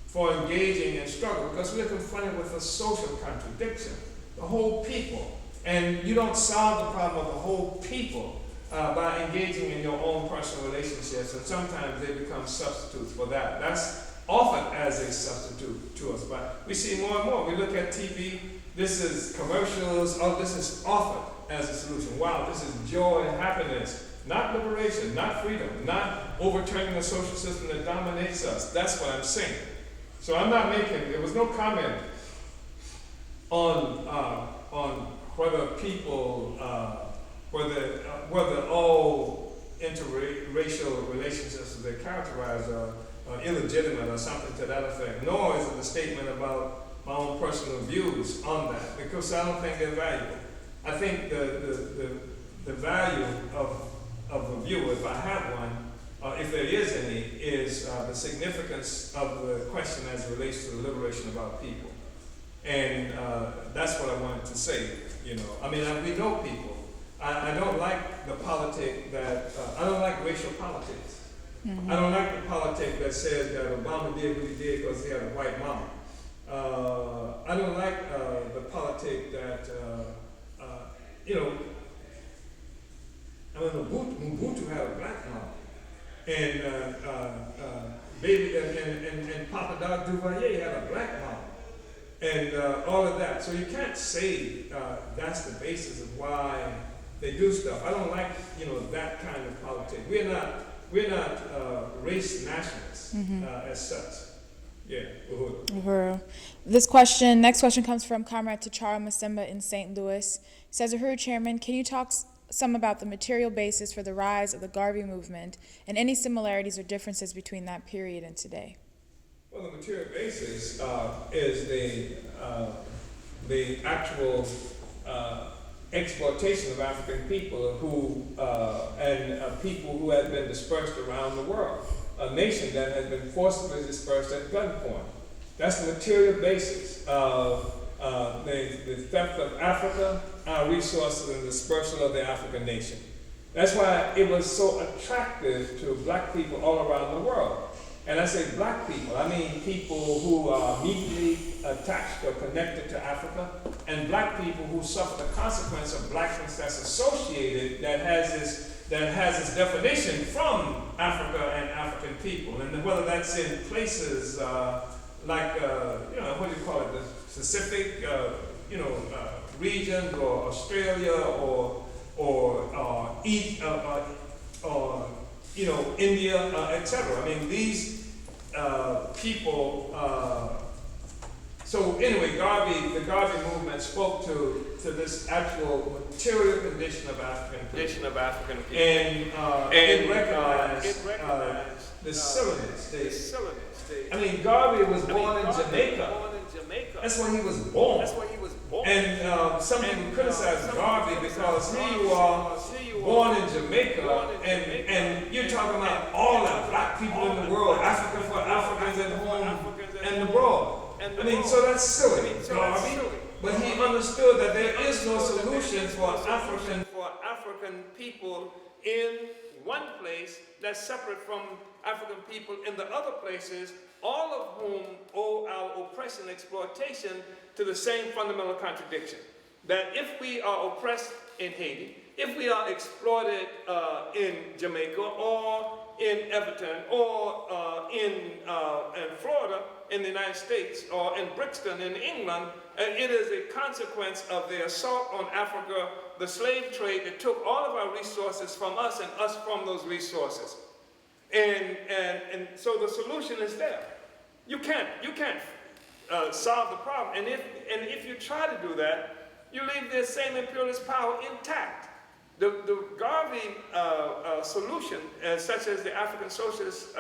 for engaging in struggle, because we're confronted with a social contradiction, the whole people, and you don't solve the problem of the whole people by engaging in your own personal relationships, and sometimes they become substitutes for that. That's often as a substitute to us, but we see more and more. We look at TV, this is commercials, this is offered as a solution. Wow, this is joy and happiness, not liberation, not freedom, not overturning the social system that dominates us. That's what I'm saying. So I'm not there was no comment on whether people, whether all interracial relationships that they characterize are illegitimate or something to that effect, nor is it a statement about my own personal views on that, because I don't think they're valuable. I think the value of a view, if I have one, if there is any, is the significance of the question as it relates to the liberation of our people. And that's what I wanted to say, you know. I mean, we know people. I don't like the politic that, I don't like racial politics. I don't like the politic that says that Obama did what he did because he had a white mama. I don't like the politic that, you know, I mean, Mobutu had a black mama. And and Papa Doc Duvalier had a black mama. And all of that. So you can't say that's the basis of why They do stuff. I don't like, that kind of politics. We're not race nationalists as such. Yeah, Uhuru.
Uhuru. Next question comes from Comrade Tachara Masemba in St. Louis. He says, Uhuru Chairman, can you talk some about the material basis for the rise of the Garvey movement and any similarities or differences between that period and today?
Well, the material basis is the actual exploitation of African people and people who have been dispersed around the world. A nation that has been forcibly dispersed at gunpoint. That's the material basis of the theft of Africa, our resources, and dispersal of the African nation. That's why it was so attractive to black people all around the world. And I say black people, I mean people who are immediately attached or connected to Africa, and black people who suffer the consequence of blackness that's associated, that has its definition from Africa and African people. And whether that's in places like, what do you call it, the Pacific, region, or Australia, or India, etc. I mean, these people. So anyway, the Garvey movement spoke to this actual material condition of African people, and it recognized the silliness. I mean, Garvey was born in Jamaica. That's where he was born. And some people criticize Garvey because here you are, born in Jamaica, and you're talking about all the black people in the world, Africa for Africans at home and abroad. I mean, so that's silly, Garvey. But he understood that there is no solution for African people in one place that's separate from African people in the other places, all of whom owe our oppression and exploitation to the same fundamental contradiction. That if we are oppressed in Haiti, if we are exploited in Jamaica or in Everton or in Florida in the United States or in Brixton in England, it is a consequence of the assault on Africa, the slave trade that took all of our resources from us and us from those resources. And so the solution is there. You can't solve the problem. And if you try to do that, you leave the same imperialist power intact. The Garvey solution, such as the African Socialist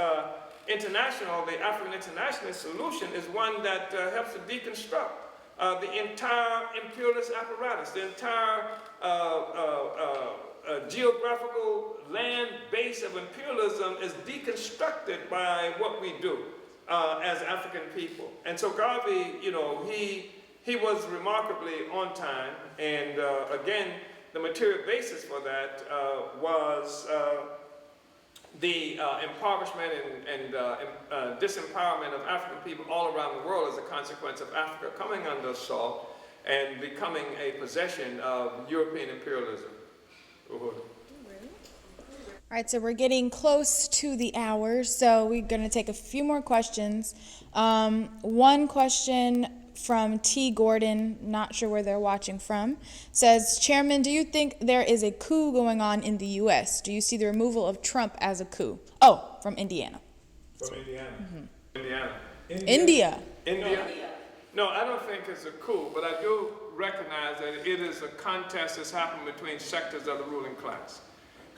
International, the African Internationalist solution, is one that helps to deconstruct the entire imperialist apparatus, the entire geographical land base of imperialism is deconstructed by what we do as African people. And so Garvey, he was remarkably on time, and again, the material basis for that was the impoverishment and disempowerment of African people all around the world as a consequence of Africa coming under assault and becoming a possession of European imperialism. Uhuru.
All right, so we're getting close to the hour, so we're going to take a few more questions. One question from T. Gordon, not sure where they're watching from, says, Chairman, do you think there is a coup going on in the U.S.? Do you see the removal of Trump as a coup? Oh, from Indiana.
From Indiana.
Mm-hmm.
Indiana.
India?
No, I don't think it's a coup, but I do recognize that it is a contest that's happened between sectors of the ruling class.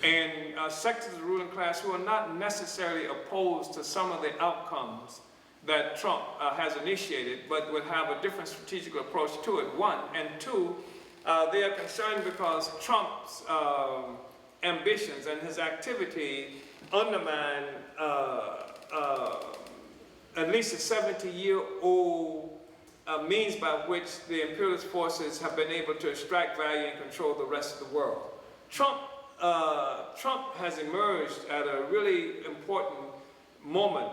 And sectors of the ruling class who are not necessarily opposed to some of the outcomes that Trump has initiated, but would have a different strategic approach to it, one. And two, they are concerned because Trump's ambitions and his activity undermine at least a 70-year-old means by which the imperialist forces have been able to extract value and control the rest of the world. Trump has emerged at a really important moment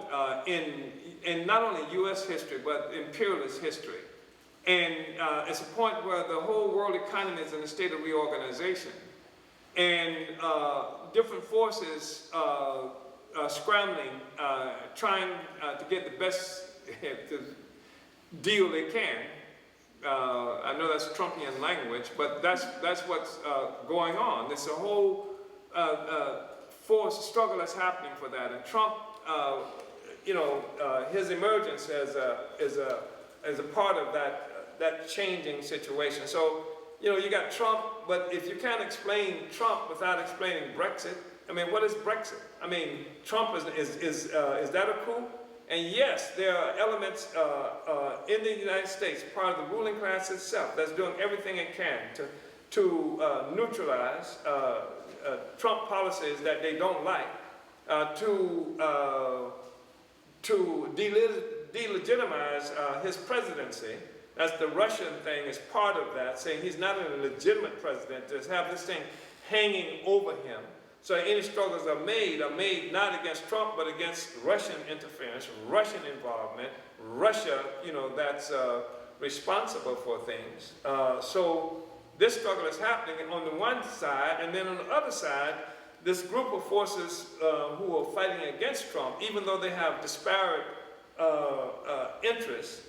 in not only U.S. history, but imperialist history. And it's a point where the whole world economy is in a state of reorganization. And different forces scrambling, trying to get the best deal they can I know that's Trumpian language, but that's what's going on. There's a whole force struggle that's happening for that, and Trump, his emergence is a part of that changing situation. So, you got Trump, but if you can't explain Trump without explaining Brexit, I mean, what is Brexit? I mean, Trump is that a coup? And yes, there are elements in the United States, part of the ruling class itself, that's doing everything it can to neutralize Trump policies that they don't like, to delegitimize his presidency. That's the Russian thing is part of that, saying he's not a legitimate president, to have this thing hanging over him. So any struggles are made not against Trump, but against Russian interference, Russian involvement, Russia, that's responsible for things. So this struggle is happening on the one side, and then on the other side, this group of forces who are fighting against Trump, even though they have disparate interests,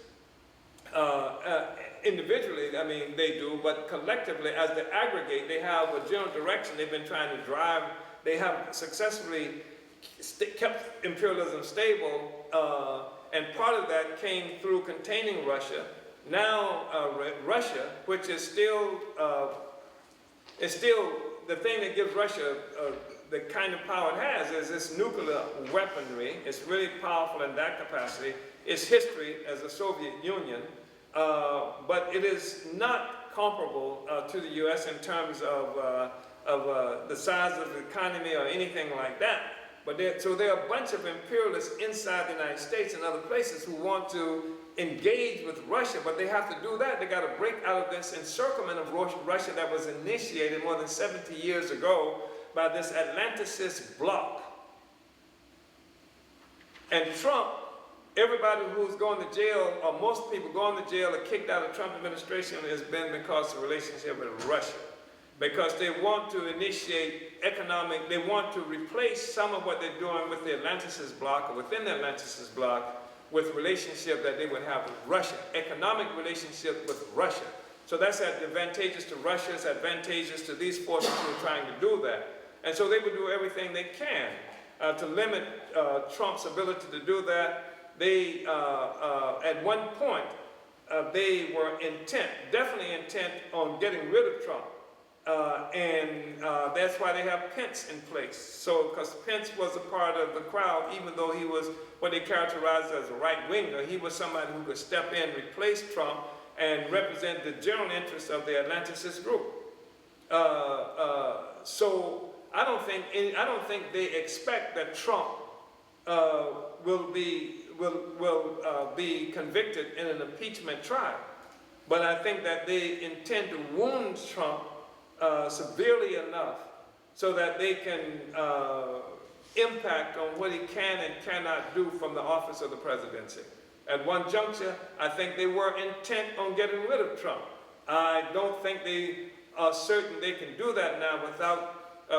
individually, I mean, they do, but collectively, as they aggregate, they have a general direction they've been trying to drive. They have successfully kept imperialism stable, and part of that came through containing Russia. Now, Russia, which is still the thing that gives Russia the kind of power it has, is this nuclear weaponry. It's really powerful in that capacity. Its history as the Soviet Union, but it is not comparable to the U.S. in terms of the size of the economy or anything like that. But so there are a bunch of imperialists inside the United States and other places who want to engage with Russia, but they have to do that. They got to break out of this encirclement of Russia that was initiated more than 70 years ago by this Atlanticist bloc. And Trump, everybody who's going to jail, or most people going to jail or kicked out of the Trump administration, has been because of the relationship with Russia. Because they want to initiate they want to replace some of what they're doing with the Atlanticist bloc, or within the Atlanticist bloc, with relationship that they would have with Russia, economic relationship with Russia. So that's advantageous to Russia, it's advantageous to these forces who are trying to do that. And so they would do everything they can to limit Trump's ability to do that. They, at one point, they were definitely intent on getting rid of Trump. And that's why they have Pence in place. So, because Pence was a part of the crowd, even though he was what they characterized as a right-winger, he was somebody who could step in, replace Trump, and represent the general interests of the Atlanticist group. So, I don't think they expect that Trump will be convicted in an impeachment trial. But I think that they intend to wound Trump severely enough so that they can impact on what he can and cannot do from the office of the presidency. At one juncture, I think they were intent on getting rid of Trump. I don't think they are certain they can do that now without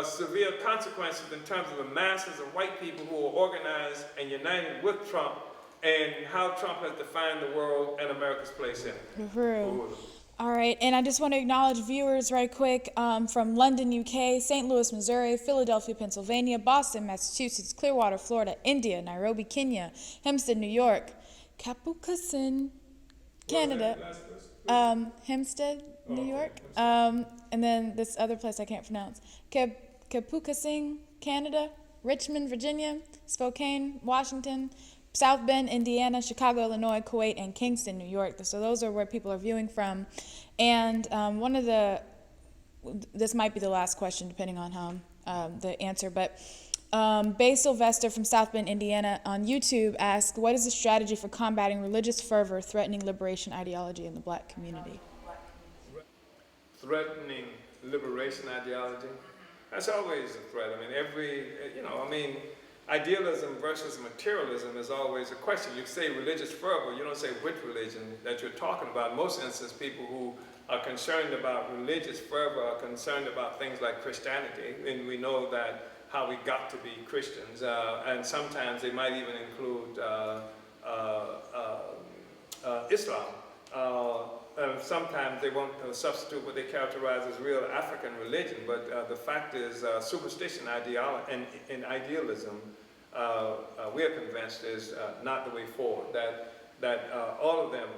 severe consequences in terms of the masses of white people who are organized and united with Trump, and how Trump has defined the world and America's place in it.
Uhuru. All right, and I just want to acknowledge viewers right quick from London, UK, St. Louis, Missouri, Philadelphia, Pennsylvania, Boston, Massachusetts, Clearwater, Florida, India, Nairobi, Kenya, Hempstead, New York, Kapukasin, Canada, Hempstead, New York, and then this other place I can't pronounce, Kapukasin, Canada, Richmond, Virginia, Spokane, Washington, South Bend, Indiana, Chicago, Illinois, Kuwait, and Kingston, New York. So those are where people are viewing from. And this might be the last question depending on how the answer, but Bay Sylvester from South Bend, Indiana on YouTube asked, what is the strategy for combating religious fervor threatening liberation ideology in the black community?
Threatening liberation ideology? That's always a threat. I mean, idealism versus materialism is always a question. You say religious fervor, you don't say which religion that you're talking about. In most instances, people who are concerned about religious fervor are concerned about things like Christianity, and we know that how we got to be Christians, and sometimes they might even include Islam. sometimes they won't substitute what they characterize as real African religion, but the fact is superstition and idealism, we are convinced, is not the way forward. That all of them,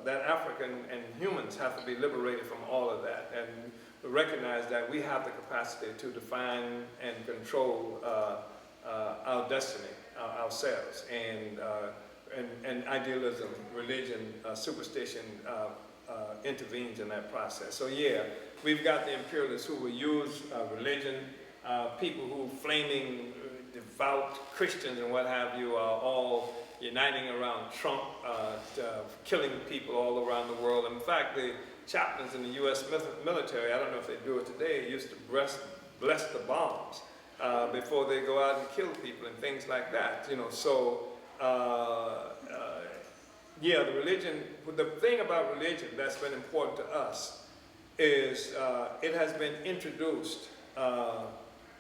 that African and humans have to be liberated from all of that, and recognize that we have the capacity to define and control our destiny ourselves, and idealism, religion, superstition intervenes in that process. So yeah, we've got the imperialists who will use religion, people who flaming devout Christians and what have you are all uniting around Trump, killing people all around the world. In fact, the chaplains in the U.S. military, I don't know if they do it today, used to bless the bombs before they go out and kill people and things like that. You know, so yeah, the religion. The thing about religion that's been important to us is it has been introduced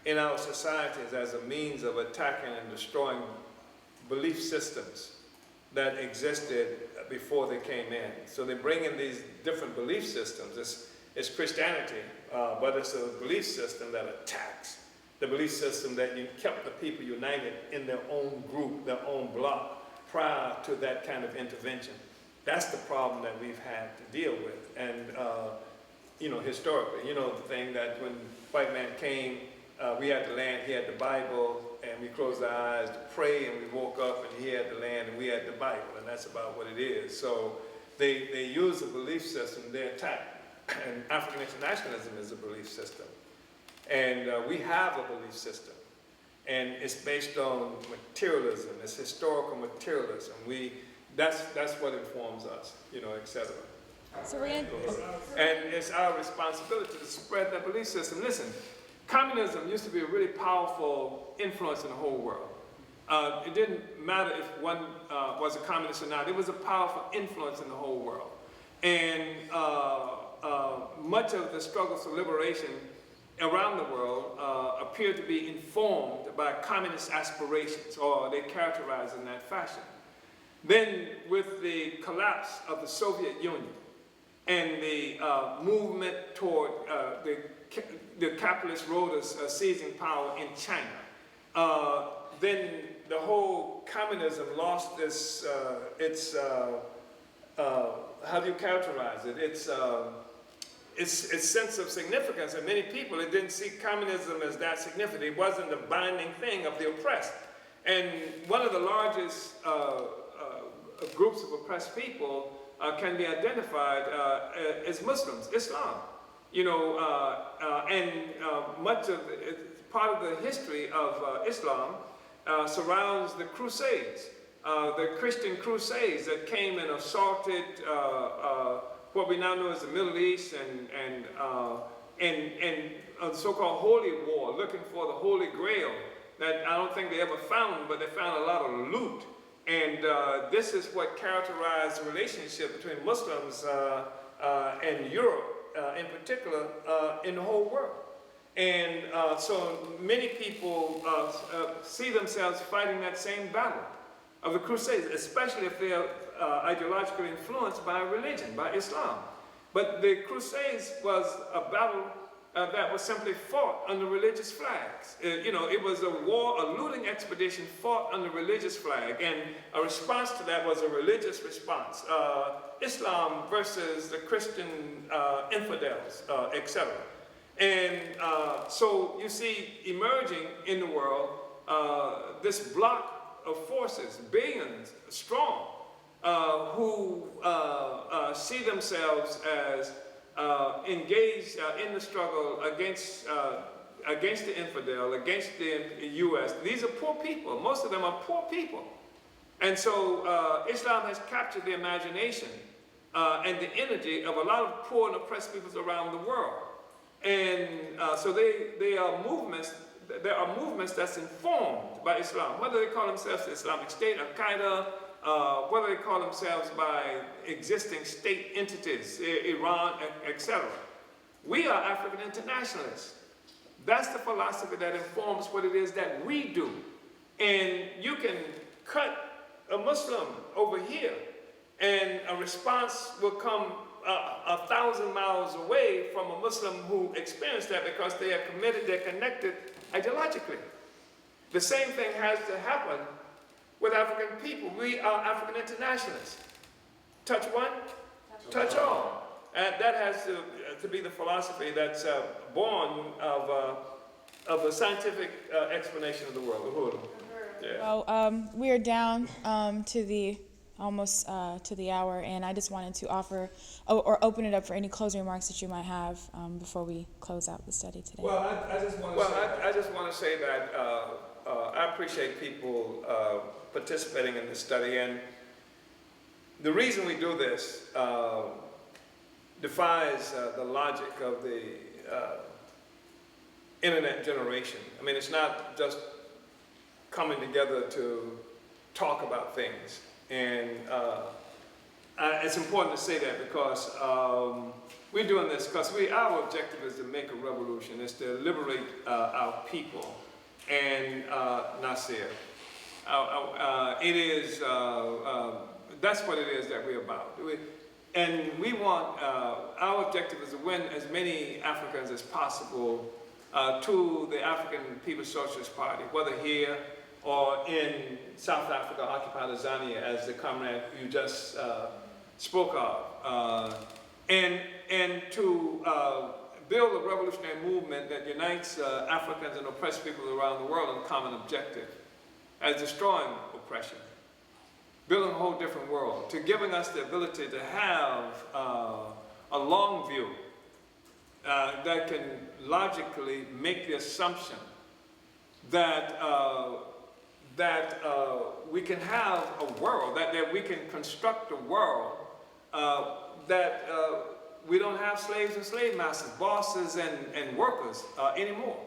in our societies as a means of attacking and destroying belief systems that existed before they came in. So they bring in these different belief systems. It's Christianity, but it's a belief system that attacks the belief system that kept the people united in their own group, their own block, prior to that kind of intervention. That's the problem that we've had to deal with. And, you know, historically, you know, the thing that when white man came, we had the land, he had the Bible, and we closed our eyes to pray, and we woke up, and he had the land, and we had the Bible, and that's about what it is. So they use a belief system, they attack, and African Internationalism is a belief system. And we have a belief system, and it's based on materialism, it's historical materialism. That's what informs us, you know, etc.
So we're going
And it's our responsibility to spread that belief system. Listen, communism used to be a really powerful influence in the whole world. It didn't matter if one was a communist or not. It was a powerful influence in the whole world. And much of the struggles for liberation around the world appear to be informed by communist aspirations, or they characterize in that fashion. Then with the collapse of the Soviet Union and the movement toward the capitalist road of seizing power in China, then the whole communism lost its how do you characterize it? Its sense of significance. And many people, it didn't see communism as that significant. It wasn't the binding thing of the oppressed. And one of the largest groups of oppressed people can be identified as Muslims, Islam. You know, and much of part of the history of Islam surrounds the Crusades, the Christian Crusades that came and assaulted what we now know as the Middle East and the so-called Holy War, looking for the Holy Grail that I don't think they ever found, but they found a lot of loot. And this is what characterized the relationship between Muslims and Europe in particular in the whole world. And so many people see themselves fighting that same battle of the Crusades, especially if they are ideologically influenced by religion, by Islam. But the Crusades was a battle that was simply fought under religious flags. You know, it was a war, a looting expedition fought under religious flag, and a response to that was a religious response. Islam versus the Christian infidels, etc. And so you see emerging in the world this block of forces, billions strong, who see themselves as engaged in the struggle against the infidel, against the U.S. These are poor people. Most of them are poor people. And so Islam has captured the imagination and the energy of a lot of poor and oppressed peoples around the world. And so they are movements. There are movements that's informed by Islam, whether they call themselves the Islamic State, Al-Qaeda, whether they call themselves by existing state entities, Iran, etc. We are African internationalists. That's the philosophy that informs what it is that we do. And you can cut a Muslim over here And a response will come 1,000 miles away from a Muslim who experienced that because they are committed, they're connected ideologically. The same thing has to happen with African people. We are African internationalists. Touch one, touch all. And that has to be the philosophy that's born of a scientific explanation of the world. Uhuru. Yeah.
Well, we are down to the almost to the hour, and I just wanted to offer or open it up for any closing remarks that you might have before we close out the study today.
Well, I just want to say that I appreciate people participating in this study, and the reason we do this defies the logic of the internet generation. I mean, it's not just coming together to talk about things. And it's important to say that because we're doing this because our objective is to make a revolution, is to liberate our people. And Nasir, it is, that's what it is that we're about. And we want, our objective is to win as many Africans as possible to the African People's Socialist Party, whether here or in South Africa, occupied Tanzania, as the comrade you just spoke of, and to build a revolutionary movement that unites Africans and oppressed people around the world on a common objective, as destroying oppression, building a whole different world, to giving us the ability to have a long view that can logically make the assumption that we can have a world, that we can construct a world that we don't have slaves and slave masters, bosses and workers anymore.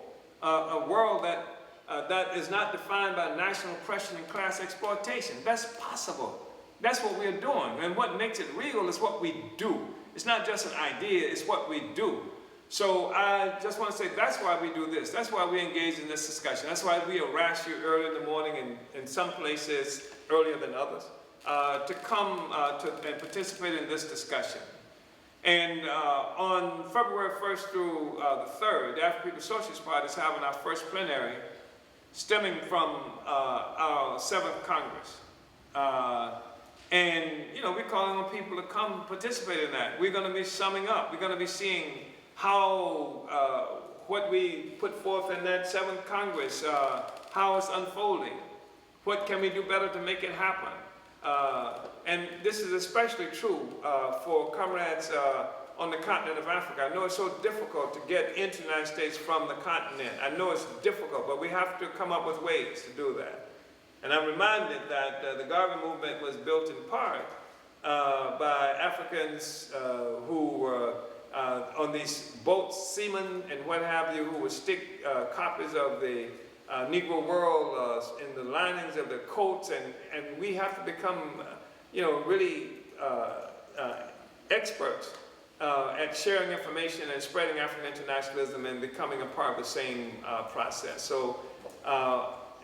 A world that is not defined by national oppression and class exploitation. That's possible. That's what we're doing. And what makes it real is what we do. It's not just an idea, it's what we do. So I just want to say that's why we do this. That's why we engage in this discussion. That's why we harass you early in the morning and in some places earlier than others to come and participate in this discussion. And on February 1st through the 3rd, the African People's Socialist Party is having our first plenary stemming from our 7th Congress. And, you know, we're calling on people to come participate in that. We're going to be summing up. We're going to be seeing how what we put forth in that 7th Congress, how it's unfolding. What can we do better to make it happen? And this is especially true for comrades on the continent of Africa. I know it's so difficult to get into the United States from the continent. I know it's difficult, but we have to come up with ways to do that. And I'm reminded that the Garvey movement was built in part by Africans who were on these boats, seamen and what have you, who would stick copies of the Negro World in the linings of their coats, and we have to become, you know, really experts at sharing information and spreading African internationalism and becoming a part of the same process. So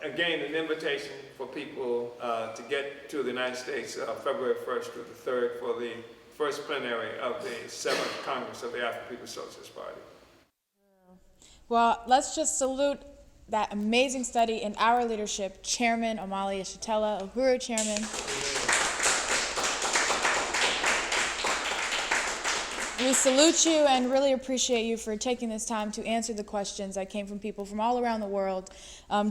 again, an invitation for people to get to the United States February 1st through the 3rd for the first plenary of the 7th Congress of the African People's Socialist Party.
Well, let's just salute that amazing study and our leadership, Chairman Omali Yeshitela, Uhuru Chairman. We salute you and really appreciate you for taking this time to answer the questions that came from people from all around the world,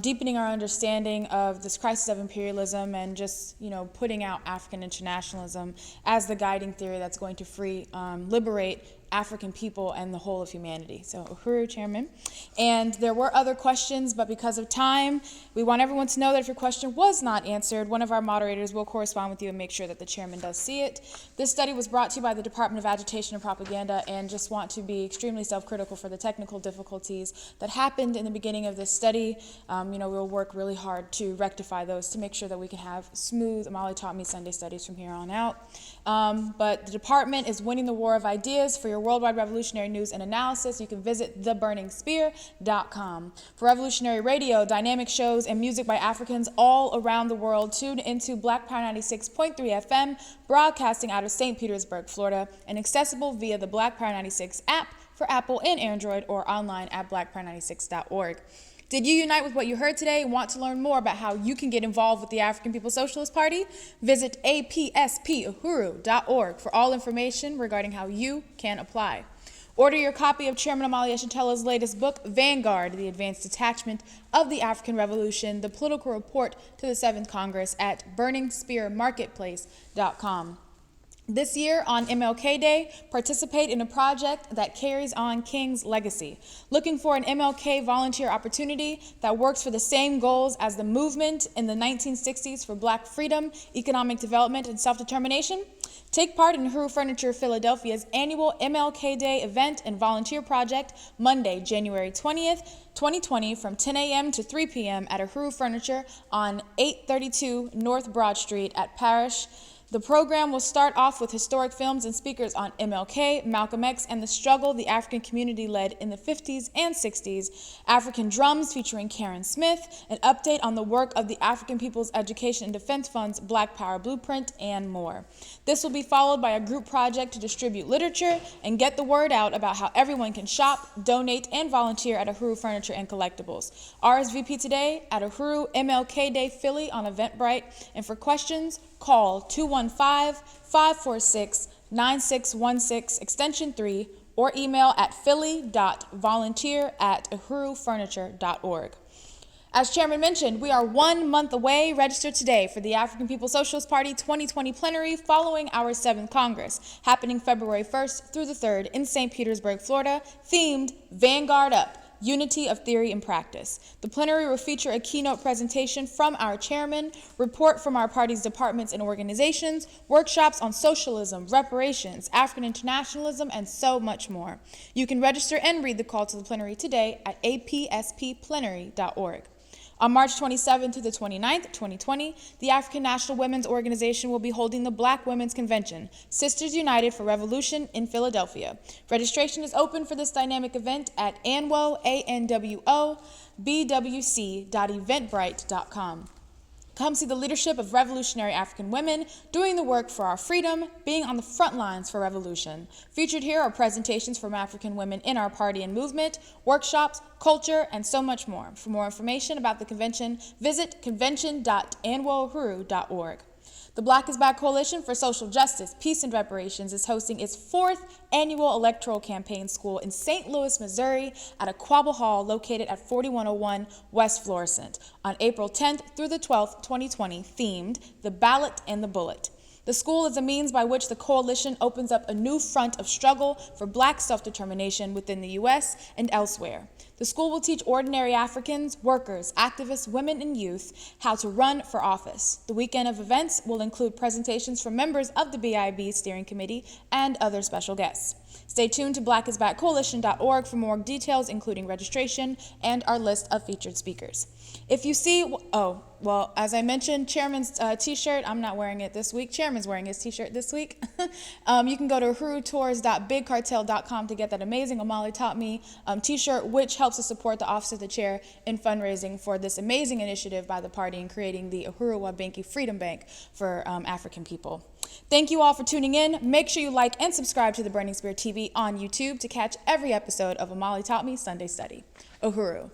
deepening our understanding of this crisis of imperialism and just, you know, putting out African internationalism as the guiding theory that's going to free, liberate African people and the whole of humanity. So, Uhuru, Chairman. And there were other questions, but because of time, we want everyone to know that if your question was not answered, one of our moderators will correspond with you and make sure that the chairman does see it. This study was brought to you by the Department of Agitation Propaganda, and just want to be extremely self-critical for the technical difficulties that happened in the beginning of this study. You know, we'll work really hard to rectify those to make sure that we can have smooth Omali Taught Me Sunday studies from here on out. But the department is winning the war of ideas. For your worldwide revolutionary news and analysis, you can visit theburningspear.com. For revolutionary radio, dynamic shows, and music by Africans all around the world, tune into Black Power 96.3 FM, broadcasting out of St. Petersburg, Florida, and accessible via the Black Power 96 app for Apple and Android, or online at blackpower96.org. Did you unite with what you heard today and want to learn more about how you can get involved with the African People's Socialist Party? Visit APSP.Uhuru.org for all information regarding how you can apply. Order your copy of Chairman Omali Yeshitela's latest book, Vanguard, The Advanced Detachment of the African Revolution, the Political Report to the 7th Congress at burningspearmarketplace.com. This year, on MLK Day, participate in a project that carries on King's legacy. Looking for an MLK volunteer opportunity that works for the same goals as the movement in the 1960s for Black freedom, economic development, and self-determination? Take part in Uhuru Furniture Philadelphia's annual MLK Day event and volunteer project, Monday, January 20th, 2020, from 10 a.m. to 3 p.m. at Uhuru Furniture on 832 North Broad Street at Parish. The program will start off with historic films and speakers on MLK, Malcolm X, and the struggle the African community led in the 50s and 60s, African drums featuring Karen Smith, an update on the work of the African People's Agitation and Defense Fund's Black Power Blueprint, and more. This will be followed by a group project to distribute literature and get the word out about how everyone can shop, donate, and volunteer at Uhuru Furniture and Collectibles. RSVP today at Uhuru MLK Day Philly on Eventbrite, and for questions, call 215-546-9616, extension 3, or email at philly.volunteer@uhurufurniture.org. As Chairman mentioned, we are 1 month away. Register today for the African People's Socialist Party 2020 plenary following our 7th Congress, happening February 1st through the 3rd in St. Petersburg, Florida, themed Vanguard Up, Unity of Theory and Practice. The plenary will feature a keynote presentation from our chairman, report from our party's departments and organizations, workshops on socialism, reparations, African internationalism, and so much more. You can register and read the call to the plenary today at apspplenary.org. On March 27th to the 29th, 2020, the African National Women's Organization will be holding the Black Women's Convention, Sisters United for Revolution, in Philadelphia. Registration is open for this dynamic event at anwo.bwc.eventbrite.com. Come see the leadership of revolutionary African women doing the work for our freedom, being on the front lines for revolution. Featured here are presentations from African women in our party and movement, workshops, culture, and so much more. For more information about the convention, visit convention.anwohuru.org. The Black is Back Coalition for Social Justice, Peace, and Reparations is hosting its 4th annual electoral campaign school in St. Louis, Missouri at Aquaba Hall located at 4101 West Florissant on April 10th through the 12th, 2020, themed The Ballot and the Bullet. The school is a means by which the coalition opens up a new front of struggle for Black self-determination within the U.S. and elsewhere. The school will teach ordinary Africans, workers, activists, women, and youth how to run for office. The weekend of events will include presentations from members of the BIB Steering Committee and other special guests. Stay tuned to blackisbackcoalition.org for more details, including registration and our list of featured speakers. If you see, as I mentioned, Chairman's t-shirt, I'm not wearing it this week. Chairman's wearing his t-shirt this week. You can go to uhurutours.bigcartel.com to get that amazing Omali Taught Me t-shirt, which helps to support the Office of the Chair in fundraising for this amazing initiative by the party in creating the Uhuru Wabenki Freedom Bank for African people. Thank you all for tuning in. Make sure you like and subscribe to the Burning Spear TV on YouTube to catch every episode of Omali Taught Me Sunday Study. Uhuru.